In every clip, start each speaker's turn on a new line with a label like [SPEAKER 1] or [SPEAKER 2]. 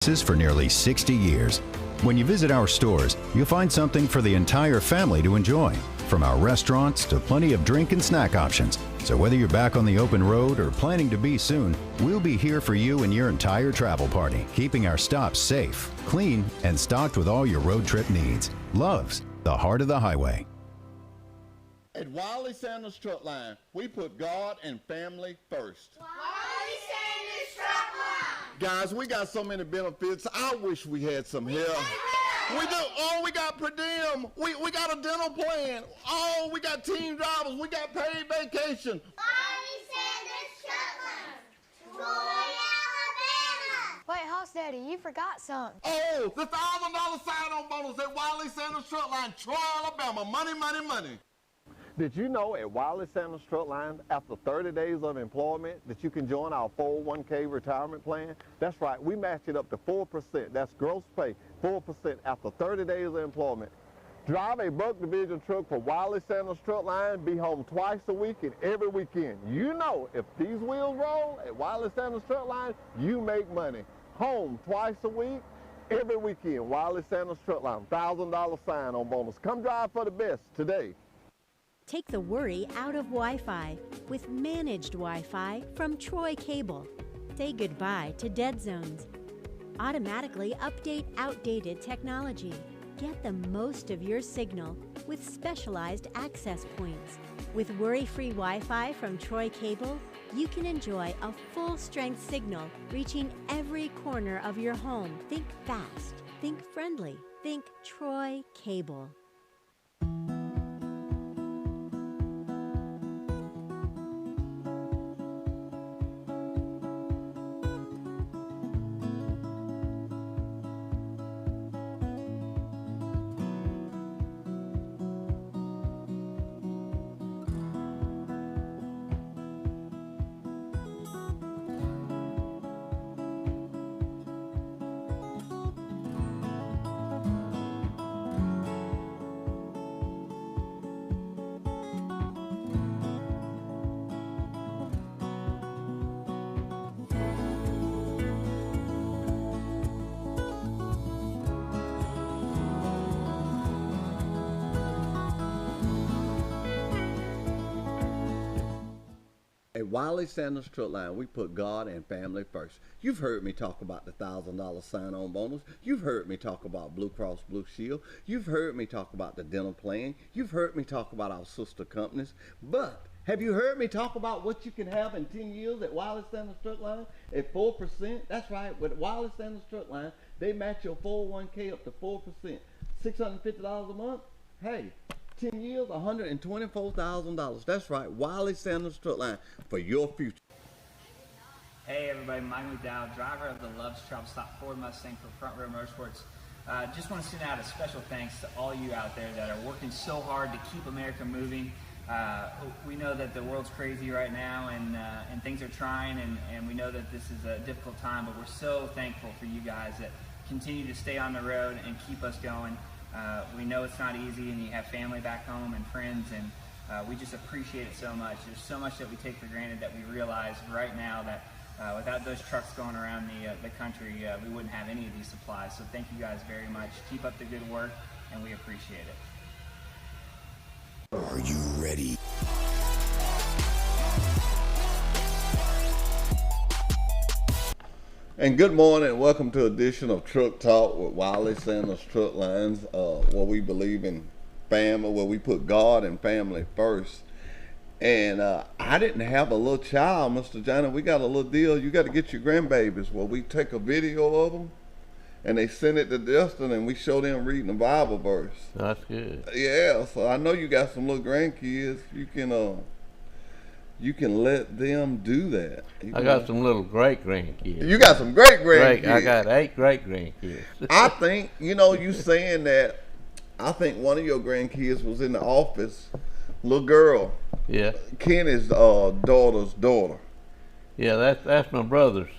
[SPEAKER 1] For nearly 60 years. When you visit our stores, you'll find something for the entire family to enjoy, from our restaurants to plenty of drink and snack options. So whether you're back on the open road or planning to be soon, we'll be here for you and your entire travel party, keeping our stops safe, clean, and stocked with all your road trip needs. Love's the heart of the highway.
[SPEAKER 2] At Wiley Sanders Truck Line, we put God and family first.
[SPEAKER 3] Wiley Sanders Truck Line.
[SPEAKER 2] Guys, we got so many benefits. I wish we had some help. We do. Oh, we got per diem. We got a dental plan. Oh, we got team drivers. We got paid vacation.
[SPEAKER 3] Wiley Sanders Truck Line. Troy, Alabama.
[SPEAKER 4] Wait, Hoss Daddy, you forgot something.
[SPEAKER 2] Oh, the $1,000 sign-on bonus at Wiley Sanders Truck Line, Troy, Alabama. Money, money, money. Did you know at Wiley Sanders Truck Line, after 30 days of employment, that you can join our 401k retirement plan? That's right, we match it up to 4%. That's gross pay, 4% after 30 days of employment. Drive a Buck Division truck for Wiley Sanders Truck Line, be home twice a week and every weekend. You know, if these wheels roll at Wiley Sanders Truck Line, you make money. Home twice a week, every weekend. Wiley Sanders Truck Line, $1,000 sign-on bonus. Come drive for the best today.
[SPEAKER 5] Take the worry out of Wi-Fi with managed Wi-Fi from Troy Cable. Say goodbye to dead zones. Automatically update outdated technology. Get the most of your signal with specialized access points. With worry-free Wi-Fi from Troy Cable, you can enjoy a full-strength signal reaching every corner of your home. Think fast, think friendly, think Troy Cable.
[SPEAKER 2] At Wiley Sanders Truck Line, we put God and family first. You've heard me talk about the $1,000 sign-on bonus. You've heard me talk about Blue Cross Blue Shield. You've heard me talk about the dental plan. You've heard me talk about our sister companies. But have you heard me talk about what you can have in 10 years at Wiley Sanders Truck Line at 4%? That's right. With Wiley Sanders Truck Line, they match your 401k up to 4%. $650 a month? Hey. 10 years, $124,000. That's right, Wiley Sanders Truck Line for your future.
[SPEAKER 6] Hey everybody, Mike McDowell, driver of the Love's Travel Stop Ford Mustang for Front Row Motorsports. Just want to send out a special thanks to all you out there that are working so hard to keep America moving. We know that the world's crazy right now and things are trying and we know that this is a difficult time, but we're so thankful for you guys that continue to stay on the road and keep us going. We know it's not easy and you have family back home and friends and we just appreciate it so much. There's so much that we take for granted that we realize right now that without those trucks going around the country, we wouldn't have any of these supplies. So thank you guys very much. Keep up the good work and we appreciate it.
[SPEAKER 1] Are you ready?
[SPEAKER 2] And good morning and welcome to edition of Truck Talk with Wiley Sanders Truck Lines, where we believe in family, where we put God and family first. And I didn't have a little child, Mr. Johnny. We got a little deal. You got to get your grandbabies where we take a video of them and they send it to Justin and we show them reading the Bible verse.
[SPEAKER 7] That's good.
[SPEAKER 2] Yeah, so I know you got some little grandkids. You can let them do that.
[SPEAKER 7] I got some little great grandkids.
[SPEAKER 2] You got some great grandkids.
[SPEAKER 7] I got 8 great grandkids.
[SPEAKER 2] I think, you saying that, I think one of your grandkids was in the office, little girl.
[SPEAKER 7] Yeah.
[SPEAKER 2] Kenny's daughter's daughter.
[SPEAKER 7] Yeah, that's my brother's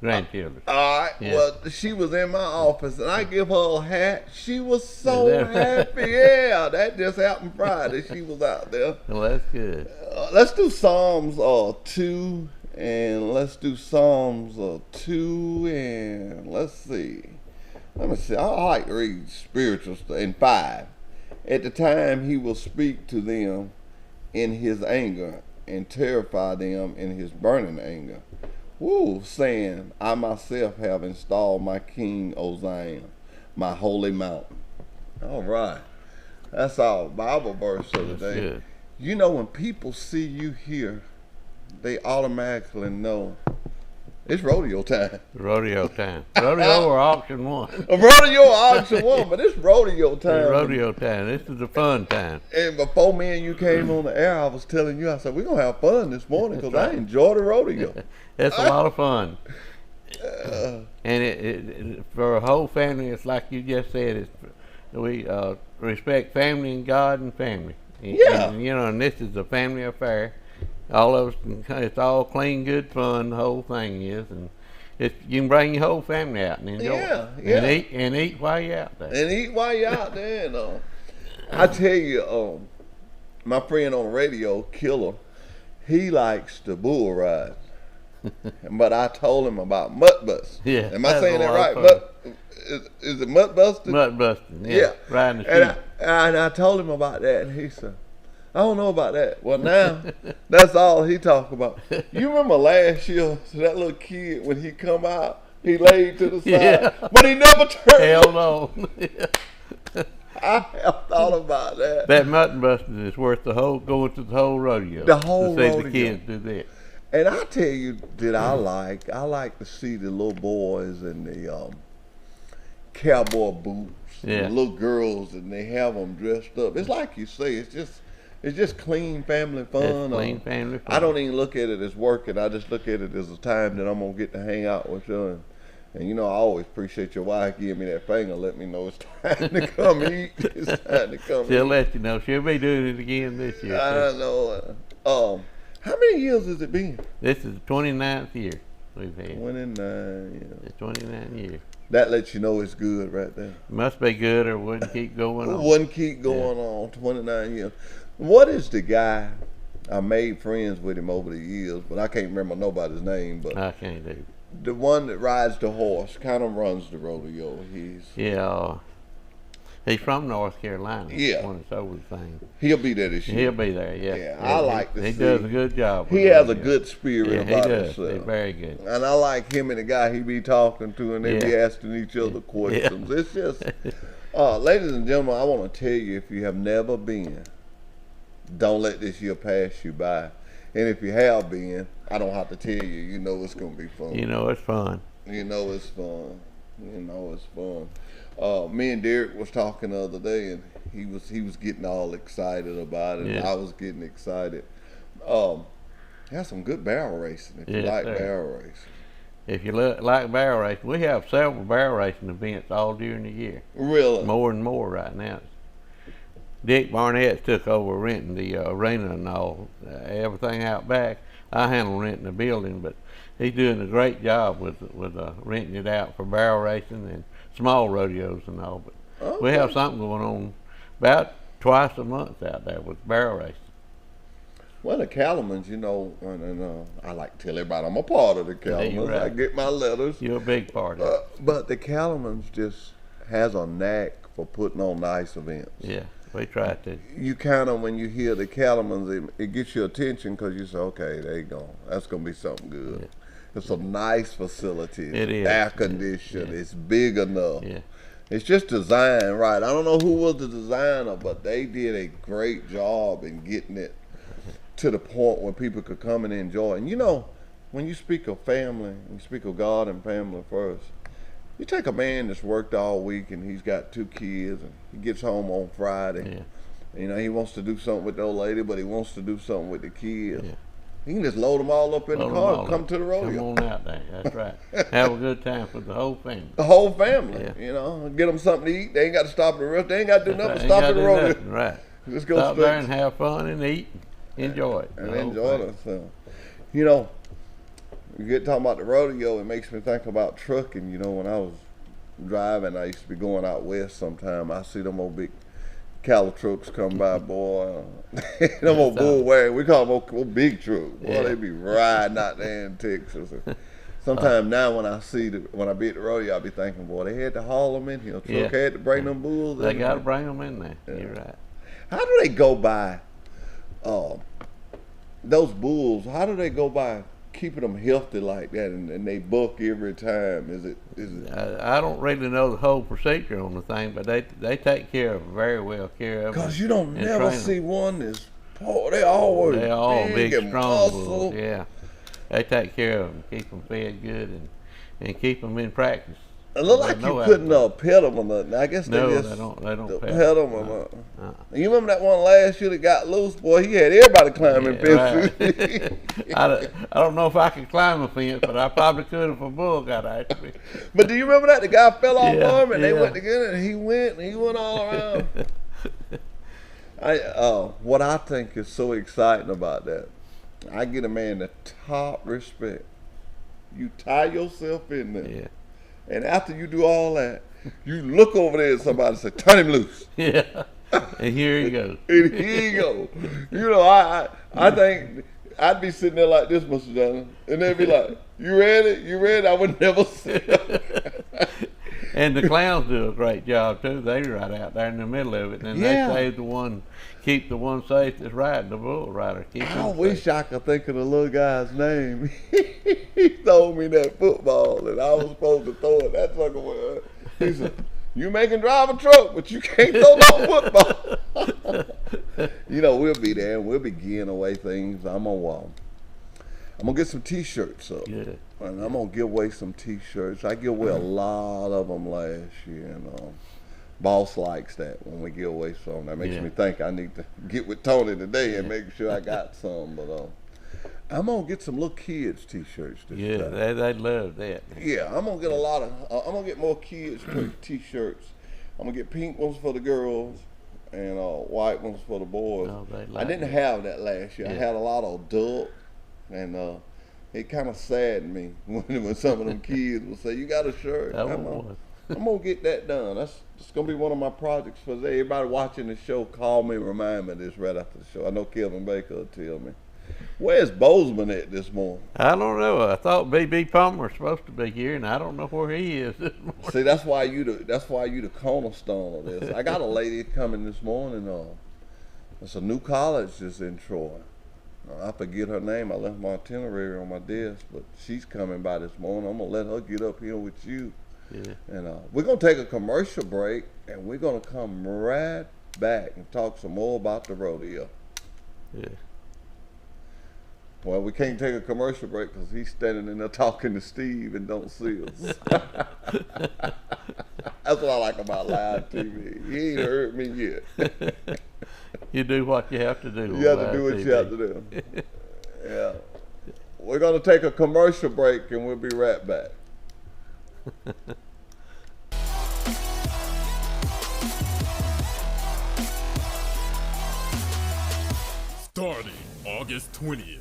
[SPEAKER 7] grandchildren.
[SPEAKER 2] All right.
[SPEAKER 7] Yeah.
[SPEAKER 2] Well, she was in my office, and I give her a hat. She was so happy. Yeah, that just happened Friday. She was out there.
[SPEAKER 7] Well, that's good.
[SPEAKER 2] Let's do Psalms 2
[SPEAKER 8] And let's do Psalms 2 and let's see. Let me see. I like to read spiritual stuff. And 5. At the time he will speak to them in his anger and terrify them in his burning anger. Woo, saying, I myself have installed my king, O Zion, my holy mountain. All right. That's our Bible verse of the day.
[SPEAKER 7] Good.
[SPEAKER 8] You know, when people see you here, they automatically know it's rodeo time.
[SPEAKER 7] Rodeo time. Rodeo or auction one.
[SPEAKER 8] A rodeo auction one, but it's rodeo time.
[SPEAKER 7] It's rodeo time. This is the fun time.
[SPEAKER 8] And before me and you came on the air, I was telling you, I said, we're going to have fun this morning because I enjoy the rodeo.
[SPEAKER 7] It's a lot of fun. And it for a whole family, it's like you just said, we respect family and God and family.
[SPEAKER 8] Yeah.
[SPEAKER 7] And, you know, and this is a family affair. All of us, it's all clean, good fun. The whole thing is, and you can bring your whole family out and enjoy it.
[SPEAKER 8] Yeah.
[SPEAKER 7] And eat while you're out there.
[SPEAKER 8] And eat while you're out there. And, I tell you, my friend on the radio, Killer, he likes the bull ride. But I told him about mutt busting.
[SPEAKER 7] Yeah.
[SPEAKER 8] Am I saying that right? Is it mutt busting?
[SPEAKER 7] Mutt busting. Yeah. Riding the sheep.
[SPEAKER 8] And I told him about that, and he said, I don't know about that. Well, now, that's all he talk about. You remember last year, that little kid, when he come out, he laid to the side, but he never turned.
[SPEAKER 7] Hell no.
[SPEAKER 8] I have thought about that.
[SPEAKER 7] That mutton busting is worth going to the whole rodeo.
[SPEAKER 8] The whole
[SPEAKER 7] to see
[SPEAKER 8] rodeo.
[SPEAKER 7] the kids do that.
[SPEAKER 8] And I tell you that I like to see the little boys in the cowboy boots,
[SPEAKER 7] Yeah.
[SPEAKER 8] the little girls, and they have them dressed up. It's like you say, it's just clean family fun.
[SPEAKER 7] It's clean family fun.
[SPEAKER 8] I don't even look at it as working. I just look at it as a time that I'm gonna get to hang out with you. And you know, I always appreciate your wife giving me that finger, let me know it's time to come eat. It's time to come
[SPEAKER 7] She'll
[SPEAKER 8] eat.
[SPEAKER 7] let you know. She'll be doing it again this year.
[SPEAKER 8] I know. How many years has it been?
[SPEAKER 7] This is the 29th year we've had.
[SPEAKER 8] 29 years.
[SPEAKER 7] It's 29 years.
[SPEAKER 8] That lets you know it's good right there.
[SPEAKER 7] Must be good or wouldn't keep going on.
[SPEAKER 8] Wouldn't keep going on 29 years. What is the guy, I made friends with him over the years, but I can't remember nobody's name, but
[SPEAKER 7] I can't do.
[SPEAKER 8] the one that rides the horse, kind of runs the rodeo.
[SPEAKER 7] He's from North Carolina.
[SPEAKER 8] Yeah.
[SPEAKER 7] One of his old things.
[SPEAKER 8] He'll be there this year.
[SPEAKER 7] He'll be there, yeah.
[SPEAKER 8] Yeah, I like to see.
[SPEAKER 7] He does a good job.
[SPEAKER 8] He
[SPEAKER 7] with
[SPEAKER 8] has
[SPEAKER 7] it,
[SPEAKER 8] a good spirit
[SPEAKER 7] yeah,
[SPEAKER 8] about
[SPEAKER 7] he does.
[SPEAKER 8] himself.
[SPEAKER 7] He's very good.
[SPEAKER 8] And I like him and the guy he be talking to, and they be asking each other questions.
[SPEAKER 7] Yeah.
[SPEAKER 8] It's just, ladies and gentlemen, I want to tell you, if you have never been, don't let this year pass you by. And if you have been, I don't have to tell you, you know it's going to be fun.
[SPEAKER 7] You know it's fun.
[SPEAKER 8] You know it's fun. You know it's fun. Me and Derek was talking the other day, and he was getting all excited about it, and I was getting excited. Have some good barrel racing if you like barrel racing.
[SPEAKER 7] If you like barrel racing, we have several barrel racing events all during the year.
[SPEAKER 8] Really?
[SPEAKER 7] More and more right now. Dick Barnett took over renting the arena and all, everything out back. I handle renting the building, but he's doing a great job with renting it out for barrel racing and small rodeos and all. But we have something going on about twice a month out there with barrel racing.
[SPEAKER 8] Well, the Cattlemen's, you know, and I like to tell everybody I'm a part of the Cattlemen's.
[SPEAKER 7] Right.
[SPEAKER 8] I get my letters.
[SPEAKER 7] You're a big part of it.
[SPEAKER 8] But the Cattlemen's just has a knack for putting on nice events.
[SPEAKER 7] Yeah, we try to.
[SPEAKER 8] You kind of, when you hear the Cattlemen's, it gets your attention because you say, okay, there you go. That's going to be something good. Yeah. It's a nice facility. It's
[SPEAKER 7] it is.
[SPEAKER 8] Air conditioned. Yeah. It's big enough.
[SPEAKER 7] Yeah.
[SPEAKER 8] It's just designed right. I don't know who was the designer, but they did a great job in getting it to the point where people could come and enjoy. And you know, when you speak of family, you speak of God and family first, you take a man that's worked all week and he's got 2 kids and he gets home on Friday.
[SPEAKER 7] Yeah.
[SPEAKER 8] You know, he wants to do something with the old lady, but he wants to do something with the kids.
[SPEAKER 7] Yeah.
[SPEAKER 8] He can just load them all up in the car and come to the rodeo.
[SPEAKER 7] Come on out there, that's right. Have a good time for the whole family.
[SPEAKER 8] The whole family, you know, get them something to eat. They ain't got to stop at the restaurant. They ain't got to do nothing but stop at the rodeo.
[SPEAKER 7] Nothing, right.
[SPEAKER 8] Just go
[SPEAKER 7] stop there and have fun and eat. Enjoy it.
[SPEAKER 8] And enjoy themselves. You know, you get talking about the rodeo, it makes me think about trucking. You know, when I was driving, I used to be going out west sometime. I see them old big cattle trucks come by, boy. Them old bull wagon, we call them old big trucks. Boy, they be riding out there in Texas. Sometimes now when I be at the rodeo, I be thinking, boy, they had to haul them in here. Truck had to bring them bulls in.
[SPEAKER 7] They got to bring them in there. Yeah. You're right.
[SPEAKER 8] How do they go by those bulls? How do they go by keeping them healthy like that, and they buck every time? Is it?
[SPEAKER 7] I don't really know the whole procedure on the thing, but they take care of very well care of.
[SPEAKER 8] Because you don't never see one that's poor. They always big and
[SPEAKER 7] strong
[SPEAKER 8] muscle.
[SPEAKER 7] bulls. Yeah, they take care of them, keep them fed good, and keep them in practice.
[SPEAKER 8] It look like you couldn't pet them or nothing. I guess they
[SPEAKER 7] don't
[SPEAKER 8] pet them. You remember that one last year that got loose? Boy, he had everybody climbing fences.
[SPEAKER 7] Right. I don't know if I could climb a fence, but I probably could if a bull got after me.
[SPEAKER 8] But do you remember that? The guy fell off on him, and they went together, and he went all around. What I think is so exciting about that, I get a man the top respect. You tie yourself in there.
[SPEAKER 7] Yeah.
[SPEAKER 8] And after you do all that, you look over there and somebody say, turn him loose.
[SPEAKER 7] Yeah. And here he goes.
[SPEAKER 8] And here he goes. You know, I think I'd be sitting there like this, Mr. Johnson, and they'd be like, you ready? You ready? I would never sit up.
[SPEAKER 7] And the clowns do a great job too. They're right out there in the middle of it, and they keep the one safe that's riding the bull rider.
[SPEAKER 8] I wish I could think of the little guy's name. He threw me that football, and I was supposed to throw it. That sucker was. He said, "You make him drive a truck, but you can't throw no football." You know, we'll be there, and we'll be giving away things. I'm gonna get some T-shirts up.
[SPEAKER 7] Yeah.
[SPEAKER 8] And I'm gonna give away some T-shirts. I give away a lot of them last year, and Boss likes that when we give away some. That makes me think I need to get with Tony today and make sure I got some. But I'm gonna get some little kids T-shirts this time.
[SPEAKER 7] Yeah, they love that.
[SPEAKER 8] Yeah, I'm gonna get I'm gonna get more kids T-shirts. I'm gonna get pink ones for the girls and white ones for the boys.
[SPEAKER 7] Oh,
[SPEAKER 8] I didn't have that last year. I had a lot of duck, and it kind of saddened me when some of them kids would say, "You got a shirt?" I'm gonna get that done. That's gonna be one of my projects for today. Everybody watching the show, call me, remind me of this right after the show. I know Kevin Baker will tell me. Where's Bozeman at this morning?
[SPEAKER 7] I don't know. I thought B.B. Palmer was supposed to be here, and I don't know where he is this morning.
[SPEAKER 8] See, that's why you the cornerstone of this. I got a lady coming this morning. It's a new college that's in Troy. I forget her name. I left my itinerary on my desk, but she's coming by this morning. I'm gonna let her get up here with you.
[SPEAKER 7] Yeah.
[SPEAKER 8] And we're gonna take a commercial break, and we're gonna come right back and talk some more about the rodeo.
[SPEAKER 7] Yeah.
[SPEAKER 8] Well, we can't take a commercial break because he's standing in there talking to Steve and don't see us. That's what I like about live TV. He ain't heard me yet.
[SPEAKER 7] You do what you have to do.
[SPEAKER 8] You have to do what you have to do. Yeah. We're going to take a commercial break, and we'll be right back.
[SPEAKER 9] Starting August 20th.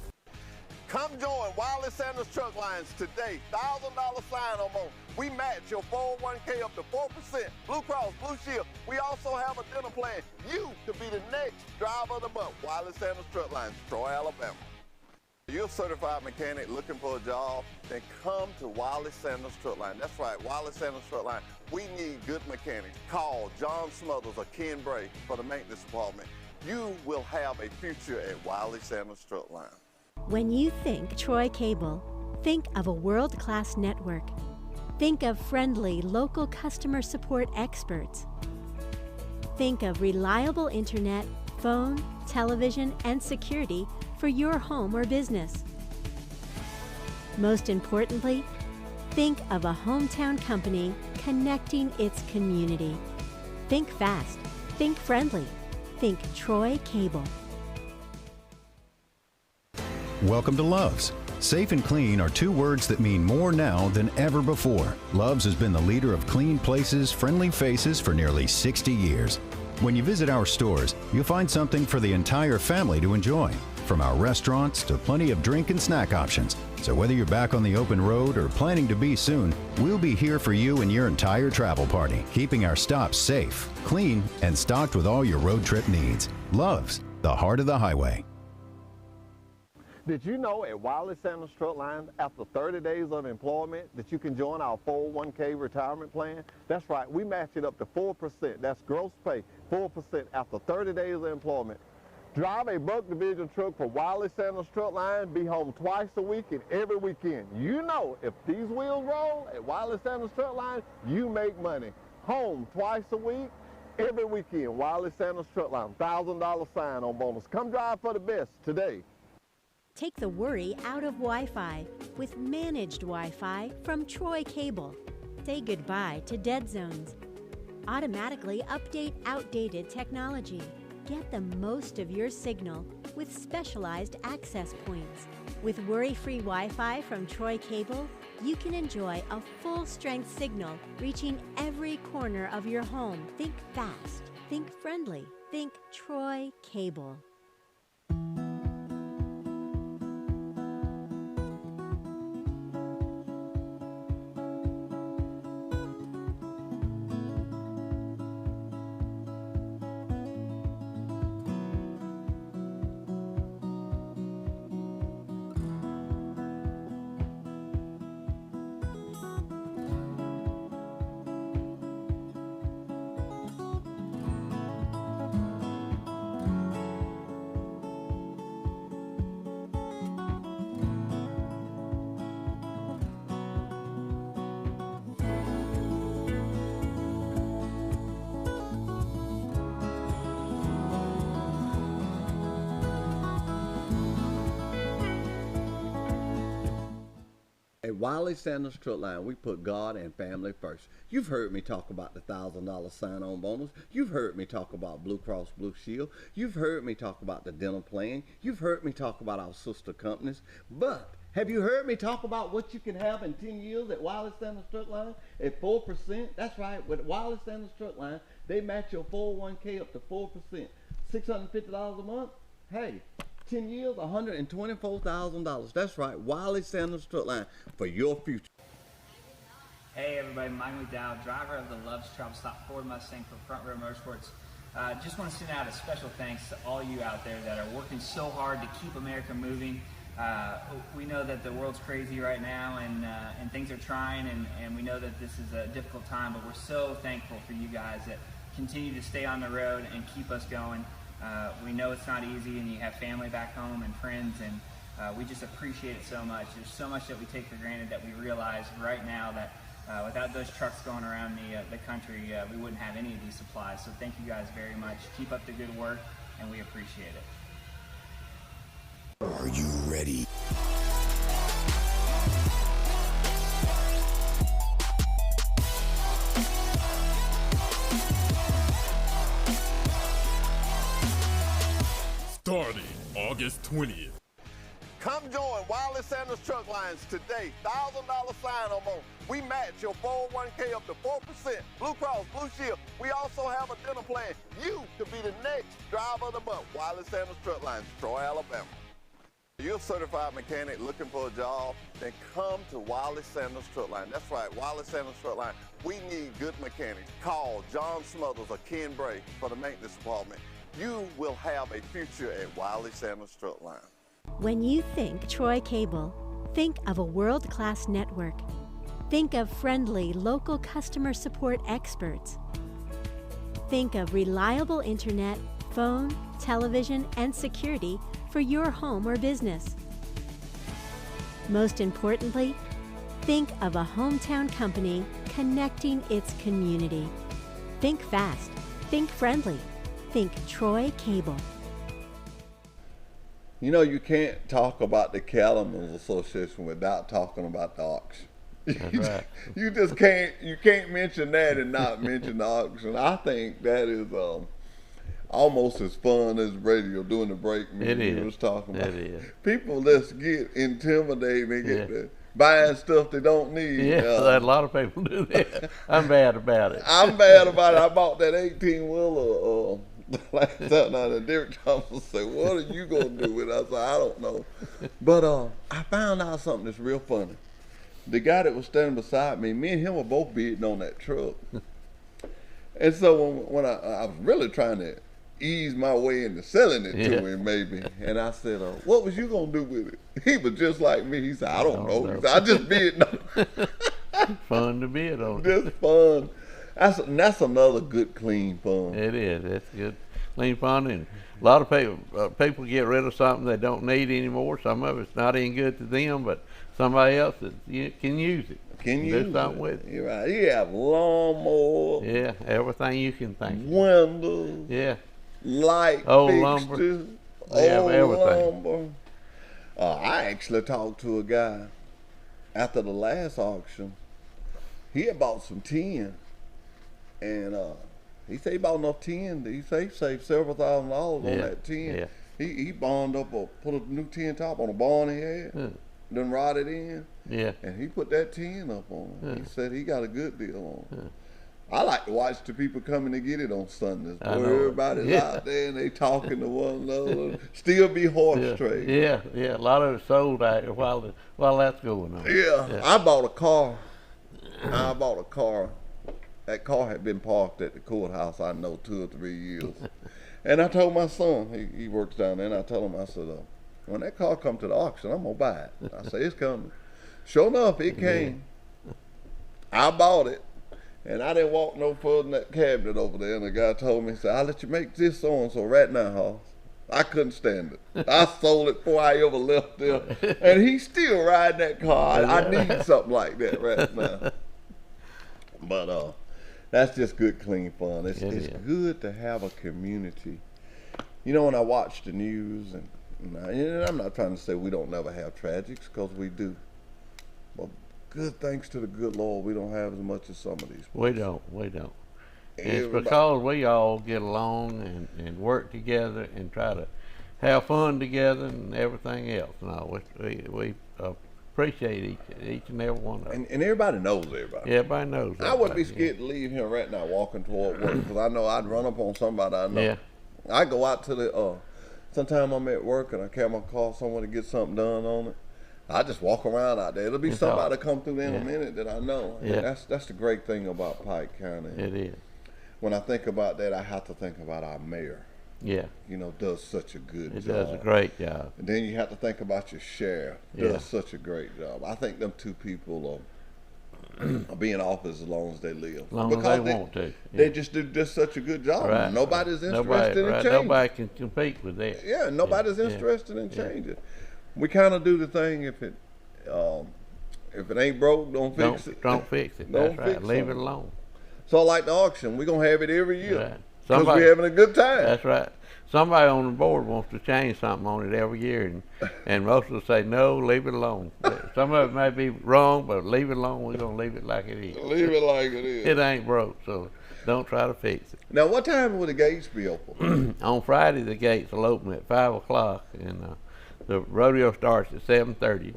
[SPEAKER 2] Come join Wiley Sanders Truck Lines today. $1,000 sign-on bonus. We match your 401k up to 4%. Blue Cross, Blue Shield. We also have a dinner plan. You could be the next driver of the month. Wiley Sanders Truck Lines, Troy, Alabama. You're a certified mechanic looking for a job, then come to Wiley Sanders Truck Line. That's right, Wiley Sanders Truck Line. We need good mechanics. Call John Smothers or Ken Bray for the maintenance department. You will have a future at Wiley Sanders Truck Line.
[SPEAKER 5] When you think Troy Cable, think of a world-class network. Think of friendly local customer support experts. Think of reliable internet, phone, television, and security for your home or business. Most importantly, think of a hometown company connecting its community. Think fast, think friendly, think Troy Cable.
[SPEAKER 1] Welcome to Love's. Safe and clean are two words that mean more now than ever before. Love's has been the leader of clean places, friendly faces for nearly 60 years. When you visit our stores, you'll find something for the entire family to enjoy. From our restaurants to plenty of drink and snack options. So whether you're back on the open road or planning to be soon, we'll be here for you and your entire travel party, keeping our stops safe, clean, and stocked with all your road trip needs. Love's the heart of the highway.
[SPEAKER 2] Did you know at Wiley Sanders Truck Line, after 30 days of employment, that you can join our 401k retirement plan? That's right, we match it up to 4%. That's gross pay, 4% after 30 days of employment. Drive a Buck Division truck for Wiley Sanders Truck Line, be home twice a week and every weekend. You know, if these wheels roll at Wiley Sanders Truck Line, you make money. Home twice a week, every weekend. Wiley Sanders Truck Line, $1,000 sign-on bonus. Come drive for the best today.
[SPEAKER 5] Take the worry out of Wi-Fi with managed Wi-Fi from Troy Cable. Say goodbye to dead zones. Automatically update outdated technology. Get the most of your signal with specialized access points. With worry-free Wi-Fi from Troy Cable, you can enjoy a full-strength signal reaching every corner of your home. Think fast, think friendly, think Troy Cable.
[SPEAKER 10] At Wiley Sanders Truck Line, we put God and family first. You've heard me talk about the $1,000 sign-on bonus. You've heard me talk about Blue Cross Blue Shield. You've heard me talk about the dental plan. You've heard me talk about our sister companies. But have you heard me talk about what you can have in 10 years at Wiley Sanders Truck Line at 4%? That's right, with Wiley Sanders Truck Line, they match your 401k up to 4%. $650 a month? Hey, 10 years, $124,000. That's right, Wiley Sanders Truck Line for your future.
[SPEAKER 6] Hey everybody, Mike McDowell, driver of the Love's Travel Stop Ford Mustang for Front Row Motorsports. Just want to send out a special thanks to all you out there that are working so hard to keep America moving. We know that the world's crazy right now and things are trying, and we know that this is a difficult time, but we're so thankful for you guys that continue to stay on the road and keep us going. We know it's not easy, and you have family back home and friends, and we just appreciate it so much. There's so much that we take for granted that we realize right now that without those trucks going around the country, we wouldn't have any of these supplies. So thank you guys very much. Keep up the good work, and we appreciate it.
[SPEAKER 9] Are you ready? Starting August 20th.
[SPEAKER 2] Come join Wiley Sanders Truck Lines today. $1,000 sign-on bonus. We match your 401k up to 4%. Blue Cross Blue Shield. We also have a dental plan. You could be the next driver of the month. Wiley Sanders Truck Lines, Troy, Alabama. You're a certified mechanic looking for a job, then come to Wiley Sanders Truck Line. That's right, Wiley Sanders Truck Line. We need good mechanics. Call John Smothers or Ken Bray for the maintenance department. You will have a future at Wiley Sanders Truck Line.
[SPEAKER 5] When you think Troy Cable, think of a world-class network. Think of friendly local customer support experts. Think of reliable internet, phone, television, and security for your home or business. Most importantly, think of a hometown company connecting its community. Think fast, think friendly, think Troy Cable.
[SPEAKER 8] You know, you can't talk about the Cattlemen's Association without talking about the auction.
[SPEAKER 7] That's right.
[SPEAKER 8] You just can't mention that and not mention the auction. I think that is almost as fun as radio doing the break music we was talking about.
[SPEAKER 7] It is.
[SPEAKER 8] People just get intimidated and get to buying stuff they don't need.
[SPEAKER 7] Yeah, a lot of people do that. I'm bad about it.
[SPEAKER 8] I'm bad about it. I bought that 18-wheeler Like something out of Derek Thompson said, what are you going to do with it? I said, I don't know. But I found out something that's real funny. The guy that was standing beside me and him were both bidding on that truck. And so when I was really trying to ease my way into selling it to him, maybe, and I said, what was you going to do with it? He was just like me. He said, I don't know. He said, I just bid on it.
[SPEAKER 7] Fun to bid on.
[SPEAKER 8] Just fun. That's another good, clean fun.
[SPEAKER 7] It is. It's good, clean fun. And a lot of people get rid of something they don't need anymore. Some of it's not any good to them, but somebody else can use it.
[SPEAKER 8] Can use
[SPEAKER 7] do something with it.
[SPEAKER 8] You're right. You have lawnmower.
[SPEAKER 7] Yeah, everything you can think of.
[SPEAKER 8] Windows.
[SPEAKER 7] Yeah.
[SPEAKER 8] Light
[SPEAKER 7] old
[SPEAKER 8] fixtures.
[SPEAKER 7] Lumber. They have everything.
[SPEAKER 8] Lumber. I actually talked to a guy after the last auction. He had bought some tin, and he said he bought enough tin. He said he saved several $1,000s on that tin.
[SPEAKER 7] Yeah.
[SPEAKER 8] He bonded up put a new tin top on a barn he had. Then rotted in.
[SPEAKER 7] Yeah.
[SPEAKER 8] And he put that tin up on it. He said he got a good deal on it. I like to watch the people coming to get it on Sundays. Boy, everybody's out there and they talking to one another. Still be horse trading.
[SPEAKER 7] Yeah. A lot of it sold out while that's going on.
[SPEAKER 8] Yeah. I bought a car. That car had been parked at the courthouse, I know, 2 or 3 years. And I told my son, he works down there, and I told him, I said, when that car come to the auction, I'm going to buy it. I said, it's coming. Sure enough, it came. I bought it, and I didn't walk no further than that cabinet over there, and the guy told me, he said, I'll let you make this so-and-so right now, Hoss. I couldn't stand it. I sold it before I ever left there, and he's still riding that car. I need something like that right now. But that's just good, clean fun. It's good to have a community. You know, when I watch the news, and I'm not trying to say we don't never have tragedies, because we do. But good, thanks to the good Lord, we don't have as much as some of these places. We don't. It's because we all get along and work together and try to have fun together and everything else. No, we appreciate each and every one of them. And everybody knows everybody.
[SPEAKER 7] Everybody knows everybody.
[SPEAKER 8] I wouldn't be scared to leave here right now walking toward work, because I know I'd run up on somebody I know.
[SPEAKER 7] Yeah.
[SPEAKER 8] I go out to the, sometime I'm at work and I carry my car somewhere to get something done on it. I just walk around out there. It'll be somebody come through there in a minute that I know.
[SPEAKER 7] Yeah.
[SPEAKER 8] That's the great thing about Pike County.
[SPEAKER 7] It is.
[SPEAKER 8] When I think about that, I have to think about our mayor.
[SPEAKER 7] Yeah.
[SPEAKER 8] You know, does such a good job.
[SPEAKER 7] It does a great job.
[SPEAKER 8] And then you have to think about your sheriff. Does such a great job. I think them two people are be in office as long as they live.
[SPEAKER 7] As long as they want to.
[SPEAKER 8] They just do just such a good job.
[SPEAKER 7] Right.
[SPEAKER 8] Nobody's interested in changing.
[SPEAKER 7] Nobody can compete with that.
[SPEAKER 8] Yeah, nobody's interested in changing. We kind of do the thing, if it ain't broke, don't fix it.
[SPEAKER 7] Don't fix it. That's right. Leave it alone.
[SPEAKER 8] So like the auction, we're going to have it every year.
[SPEAKER 7] Right.
[SPEAKER 8] Because we're having a good time.
[SPEAKER 7] That's right. Somebody on the board wants to change something on it every year, and most of them say, no, leave it alone. Some of it may be wrong, but leave it alone. We're going to leave it like it is.
[SPEAKER 8] Leave it like it is.
[SPEAKER 7] It ain't broke, so don't try to fix it.
[SPEAKER 8] Now, what time will the gates be open?
[SPEAKER 7] On Friday, the gates will open at 5 o'clock, and the rodeo starts at 7:30.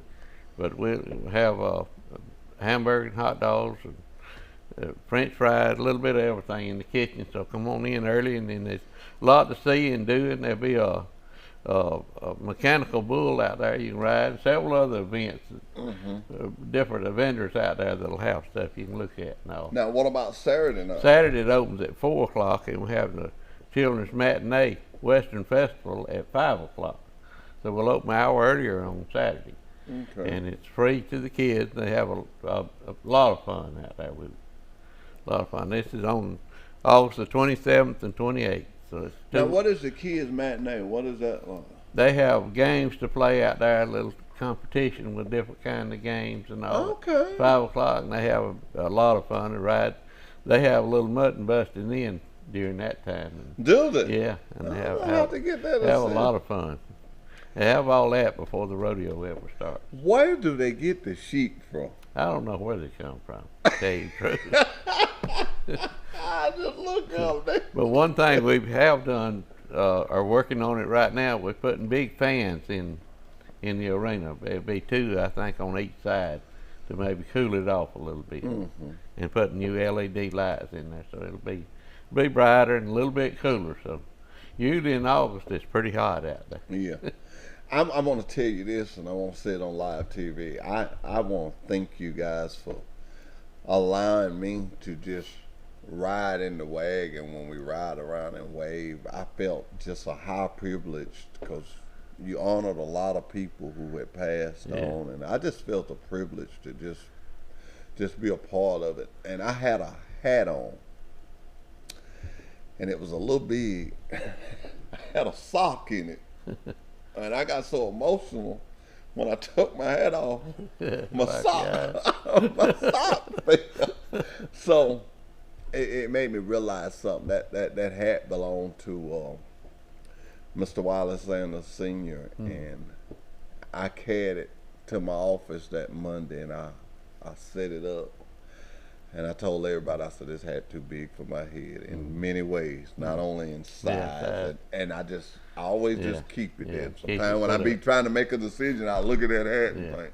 [SPEAKER 7] But we'll have hamburger and hot dogs and French fries, a little bit of everything in the kitchen. So come on in early, and then there's a lot to see and do. And there'll be a mechanical bull out there you can ride, and several other events, different vendors out there that'll have stuff you can look at.
[SPEAKER 8] Now, what about Saturday night?
[SPEAKER 7] Saturday it opens at 4 o'clock, and we're having the Children's Matinee Western Festival at 5 o'clock. So we'll open an hour earlier on Saturday.
[SPEAKER 8] Okay.
[SPEAKER 7] And it's free to the kids. They have a lot of fun out there with it. A lot of fun. This is on August the 27th and 28th. So it's
[SPEAKER 8] now, what is the kids' matinee? What is that like?
[SPEAKER 7] They have games to play out there, a little competition with different kind of games and all.
[SPEAKER 8] Okay.
[SPEAKER 7] 5 o'clock, and they have a lot of fun to ride. They have a little mutton busting in during that time.
[SPEAKER 8] Do they?
[SPEAKER 7] Yeah. And they
[SPEAKER 8] have to get that.
[SPEAKER 7] Have a lot of fun. They have all that before the rodeo ever starts.
[SPEAKER 8] Where do they get the sheep from?
[SPEAKER 7] I don't know where they come from, to tell you the truth.
[SPEAKER 8] I just look up there.
[SPEAKER 7] But one thing we have done, are working on it right now, we're putting big fans in the arena. There'll be 2, I think, on each side to maybe cool it off a little bit. And putting new LED lights in there, so it'll be brighter and a little bit cooler. So Usually in August it's pretty hot out there.
[SPEAKER 8] Yeah. I'm going to tell you this, and I won't say it on live TV. I want to thank you guys for allowing me to just ride in the wagon when we ride around and wave. I felt just a high privilege because you honored a lot of people who had passed on, and I just felt a privilege to just be a part of it. And I had a hat on, and it was a little big. I had a sock in it. And I got so emotional when I took my hat off. My sock fell. So it made me realize something. That hat belonged to Mr. Wiley Sanders Sr. And I carried it to my office that Monday, and I set it up. And I told everybody, I said, this hat too big for my head in many ways, not only in size. And I always just keep it there. Sometimes when I be trying to make a decision, I look at that hat and think,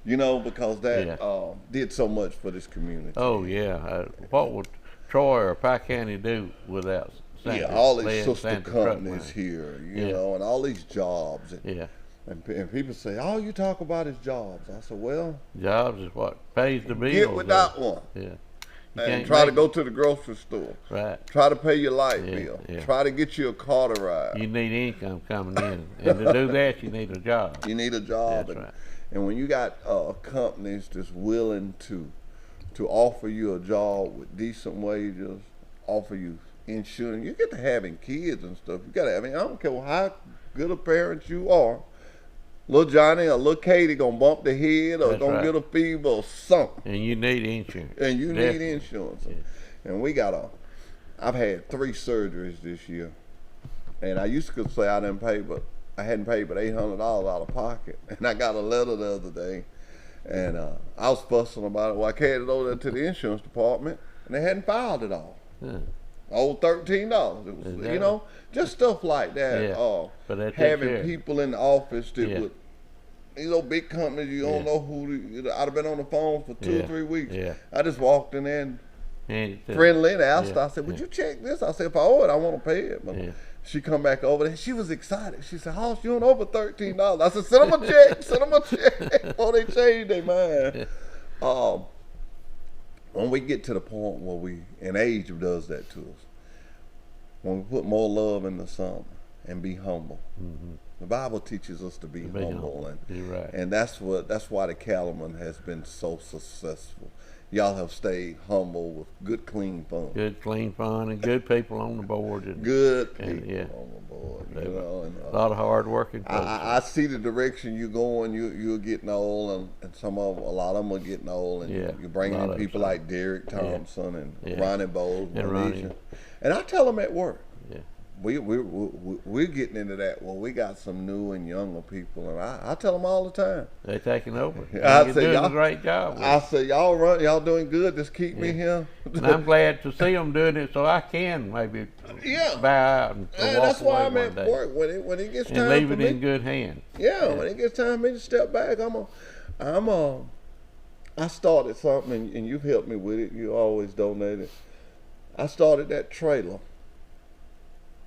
[SPEAKER 8] you know, because that did so much for this community.
[SPEAKER 7] Oh, yeah. What would Troy or Pike County do without Santa?
[SPEAKER 8] All these sister companies here, you know, and all these jobs. And people say, all you talk about is jobs. I said, well,
[SPEAKER 7] jobs is what pays the bills.
[SPEAKER 8] Get without one.
[SPEAKER 7] Yeah.
[SPEAKER 8] And try to go to the grocery store.
[SPEAKER 7] Right.
[SPEAKER 8] Try to pay your light bill. Try to get you a car to ride.
[SPEAKER 7] You need income coming in. And to do that, you need a job.
[SPEAKER 8] You need a job.
[SPEAKER 7] That's right.
[SPEAKER 8] And when you got companies that's willing to offer you a job with decent wages, offer you insurance, you get to having kids and stuff. You got to, I mean, I don't care how good a parent you are. Little Johnny or little Katie gonna bump their head or get a fever or something.
[SPEAKER 7] And you need insurance.
[SPEAKER 8] And you need insurance. And we got I've had 3 surgeries this year. And I used to say I didn't pay, but I hadn't paid but $800 out of pocket. And I got a letter the other day. And I was fussing about it. Well, I carried it over there to the insurance department, and they hadn't filed it all. Old $13. It was, you know, just stuff like that.
[SPEAKER 7] But
[SPEAKER 8] having people in the office that would, you know, big companies, you don't know who. I'd have been on the phone for 2 or 3 weeks. I just walked in there and friendly and asked her, I said, would you check this? I said, if I owe it, I want to pay it. But she come back over there. She was excited. She said, Hoss, you owe over $13. I said, send them a check. Send them a check before they change their mind. When we get to the point where and age does that to us, when we put more love in the summer and be humble. The Bible teaches us to be humble, and that's why the Cattleman has been so successful. Y'all have stayed humble with good, clean fun.
[SPEAKER 7] Good, clean fun, and good people on the board.
[SPEAKER 8] Good people on the board. You know, and,
[SPEAKER 7] a lot of hard working folks.
[SPEAKER 8] I see the direction you're going. You're getting old, and a lot of them are getting old, and you're bringing in people like Derek Thompson and Ronnie Bowles, and I tell them at work. We're getting into that. Well, we got some new and younger people, and I tell them all the time.
[SPEAKER 7] They're taking over.
[SPEAKER 8] You're
[SPEAKER 7] doing a great job.
[SPEAKER 8] I say, y'all doing good. Just keep me here.
[SPEAKER 7] And I'm glad to see them doing it, so I can maybe bow out and walk
[SPEAKER 8] that's why I'm
[SPEAKER 7] at
[SPEAKER 8] work when it gets time
[SPEAKER 7] and leave
[SPEAKER 8] for
[SPEAKER 7] it
[SPEAKER 8] me.
[SPEAKER 7] in good hands.
[SPEAKER 8] When it gets time for me to step back, I started something, and you've helped me with it. You always donate it. I started that trailer.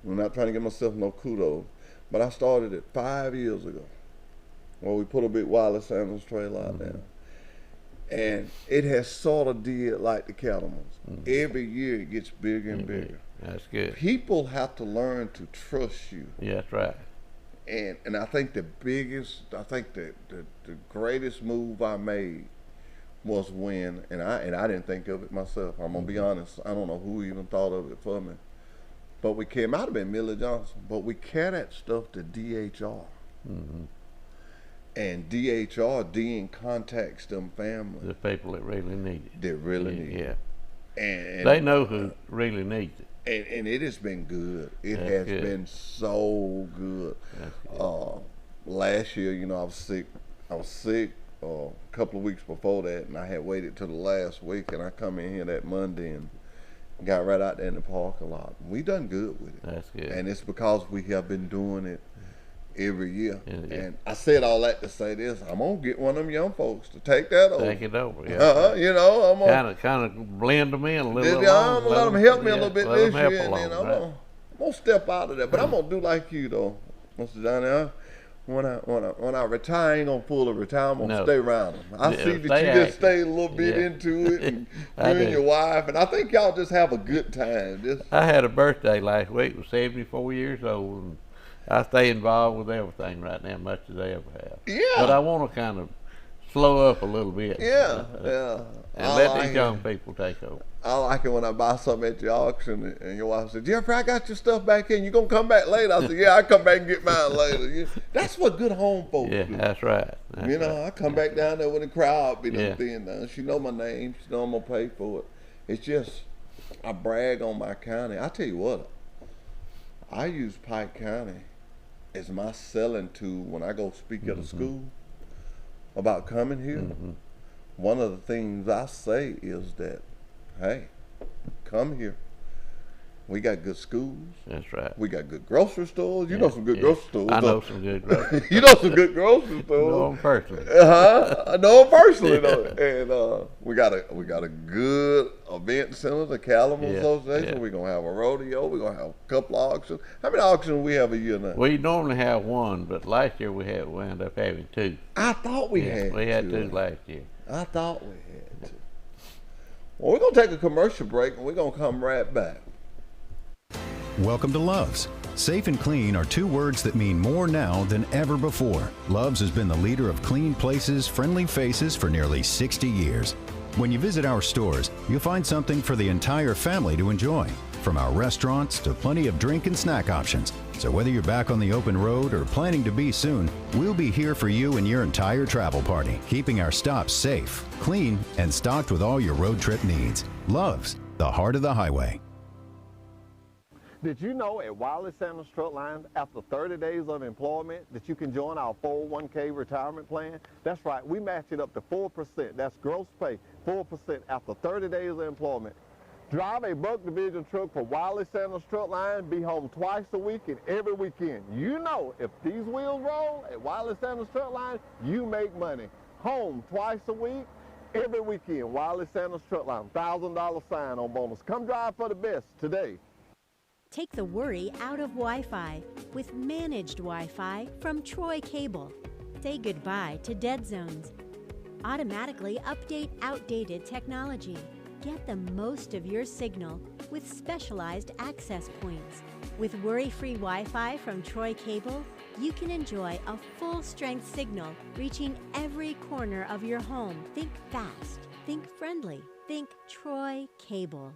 [SPEAKER 8] I'm not trying to give myself no kudos, but I started it 5 years ago. Well, we put a big Wiley Sanders trailer out there. And it has sort of did like the Cattleman's. Every year it gets bigger and bigger.
[SPEAKER 7] That's good.
[SPEAKER 8] People have to learn to trust you.
[SPEAKER 7] Yeah, that's right.
[SPEAKER 8] And I think the greatest move I made was when, and I didn't think of it myself. I'm gonna be honest. I don't know who even thought of it for me. But it might have been Millie Johnson, but we carry that stuff to DHR. And DHR then contacts them families.
[SPEAKER 7] The people that really need it.
[SPEAKER 8] That really need it. And
[SPEAKER 7] they know who really needs it.
[SPEAKER 8] And it has been good. It has been so good. Last year, you know, I was sick a couple of weeks before that, and I had waited till the last week, and I come in here that Monday and got right out there in the parking lot. We done good with it.
[SPEAKER 7] That's good.
[SPEAKER 8] And it's because we have been doing it every year. And I said all that to say this. I'm going to get one of them young folks to take that over.
[SPEAKER 7] Take it over,
[SPEAKER 8] you know, I'm
[SPEAKER 7] going to kind of blend them in a little.
[SPEAKER 8] I'm going to let them help me a little bit this year. And then I'm going gonna step out of that, but I'm gonna do like you though, Mr. Johnny. When I retire, I ain't gonna pull the retirement. I'm gonna stay around them. I see that you just stay a little bit into it, and you and your wife, and I think y'all just have a good time.
[SPEAKER 7] I had a birthday last week. Was 74 years old, and I stay involved with everything right now, much as they ever have.
[SPEAKER 8] Yeah.
[SPEAKER 7] But I want to kind of slow up a little bit.
[SPEAKER 8] Yeah,
[SPEAKER 7] and let these young people take over.
[SPEAKER 8] I like it when I buy something at the auction and your wife said, Jeffrey, I got your stuff back in. You gonna come back later? I said, yeah, I come back and get mine later. That's what good home folks do.
[SPEAKER 7] Yeah, that's right.
[SPEAKER 8] I come back down there when the crowd be done thin down. She know my name. She know I'm gonna pay for it. It's just, I brag on my county. I tell you what, I use Pike County as my selling tool when I go speak at a school about coming here. One of the things I say is that, hey, come here. We got good schools.
[SPEAKER 7] That's right.
[SPEAKER 8] We got good grocery stores. You know some good grocery stores.
[SPEAKER 7] I know some good grocery stores.
[SPEAKER 8] You know some good grocery stores.
[SPEAKER 7] I know them personally.
[SPEAKER 8] I know them personally. And we got a good event center, the Calamar Association. We're gonna have a rodeo. We're gonna have a couple of auctions. How many auctions we have a year now?
[SPEAKER 7] We normally have one, but last year we ended up having two.
[SPEAKER 8] I thought we had.
[SPEAKER 7] We had two last year.
[SPEAKER 8] I thought we had two. Well, we're gonna take a commercial break, and we're gonna come right back.
[SPEAKER 1] Welcome to Love's. Safe and clean are two words that mean more now than ever before. Love's has been the leader of clean places, friendly faces for nearly 60 years. When you visit our stores, you'll find something for the entire family to enjoy. From our restaurants to plenty of drink and snack options. So whether you're back on the open road or planning to be soon, we'll be here for you and your entire travel party, keeping our stops safe, clean, and stocked with all your road trip needs. Love's, the heart of the highway.
[SPEAKER 2] Did you know at Wiley Sanders Truck Line, after 30 days of employment, that you can join our 401k retirement plan? That's right, we match it up to 4%. That's gross pay, 4% after 30 days of employment. Drive a Buck Division truck for Wiley Sanders Truck Line, be home twice a week and every weekend. You know, if these wheels roll at Wiley Sanders Truck Line, you make money. Home twice a week, every weekend. Wiley Sanders Truck Line, $1,000 sign-on bonus. Come drive for the best today.
[SPEAKER 5] Take the worry out of Wi-Fi with managed Wi-Fi from Troy Cable. Say goodbye to dead zones. Automatically update outdated technology. Get the most of your signal with specialized access points. With worry-free Wi-Fi from Troy Cable, you can enjoy a full-strength signal reaching every corner of your home. Think fast, think friendly, think Troy Cable.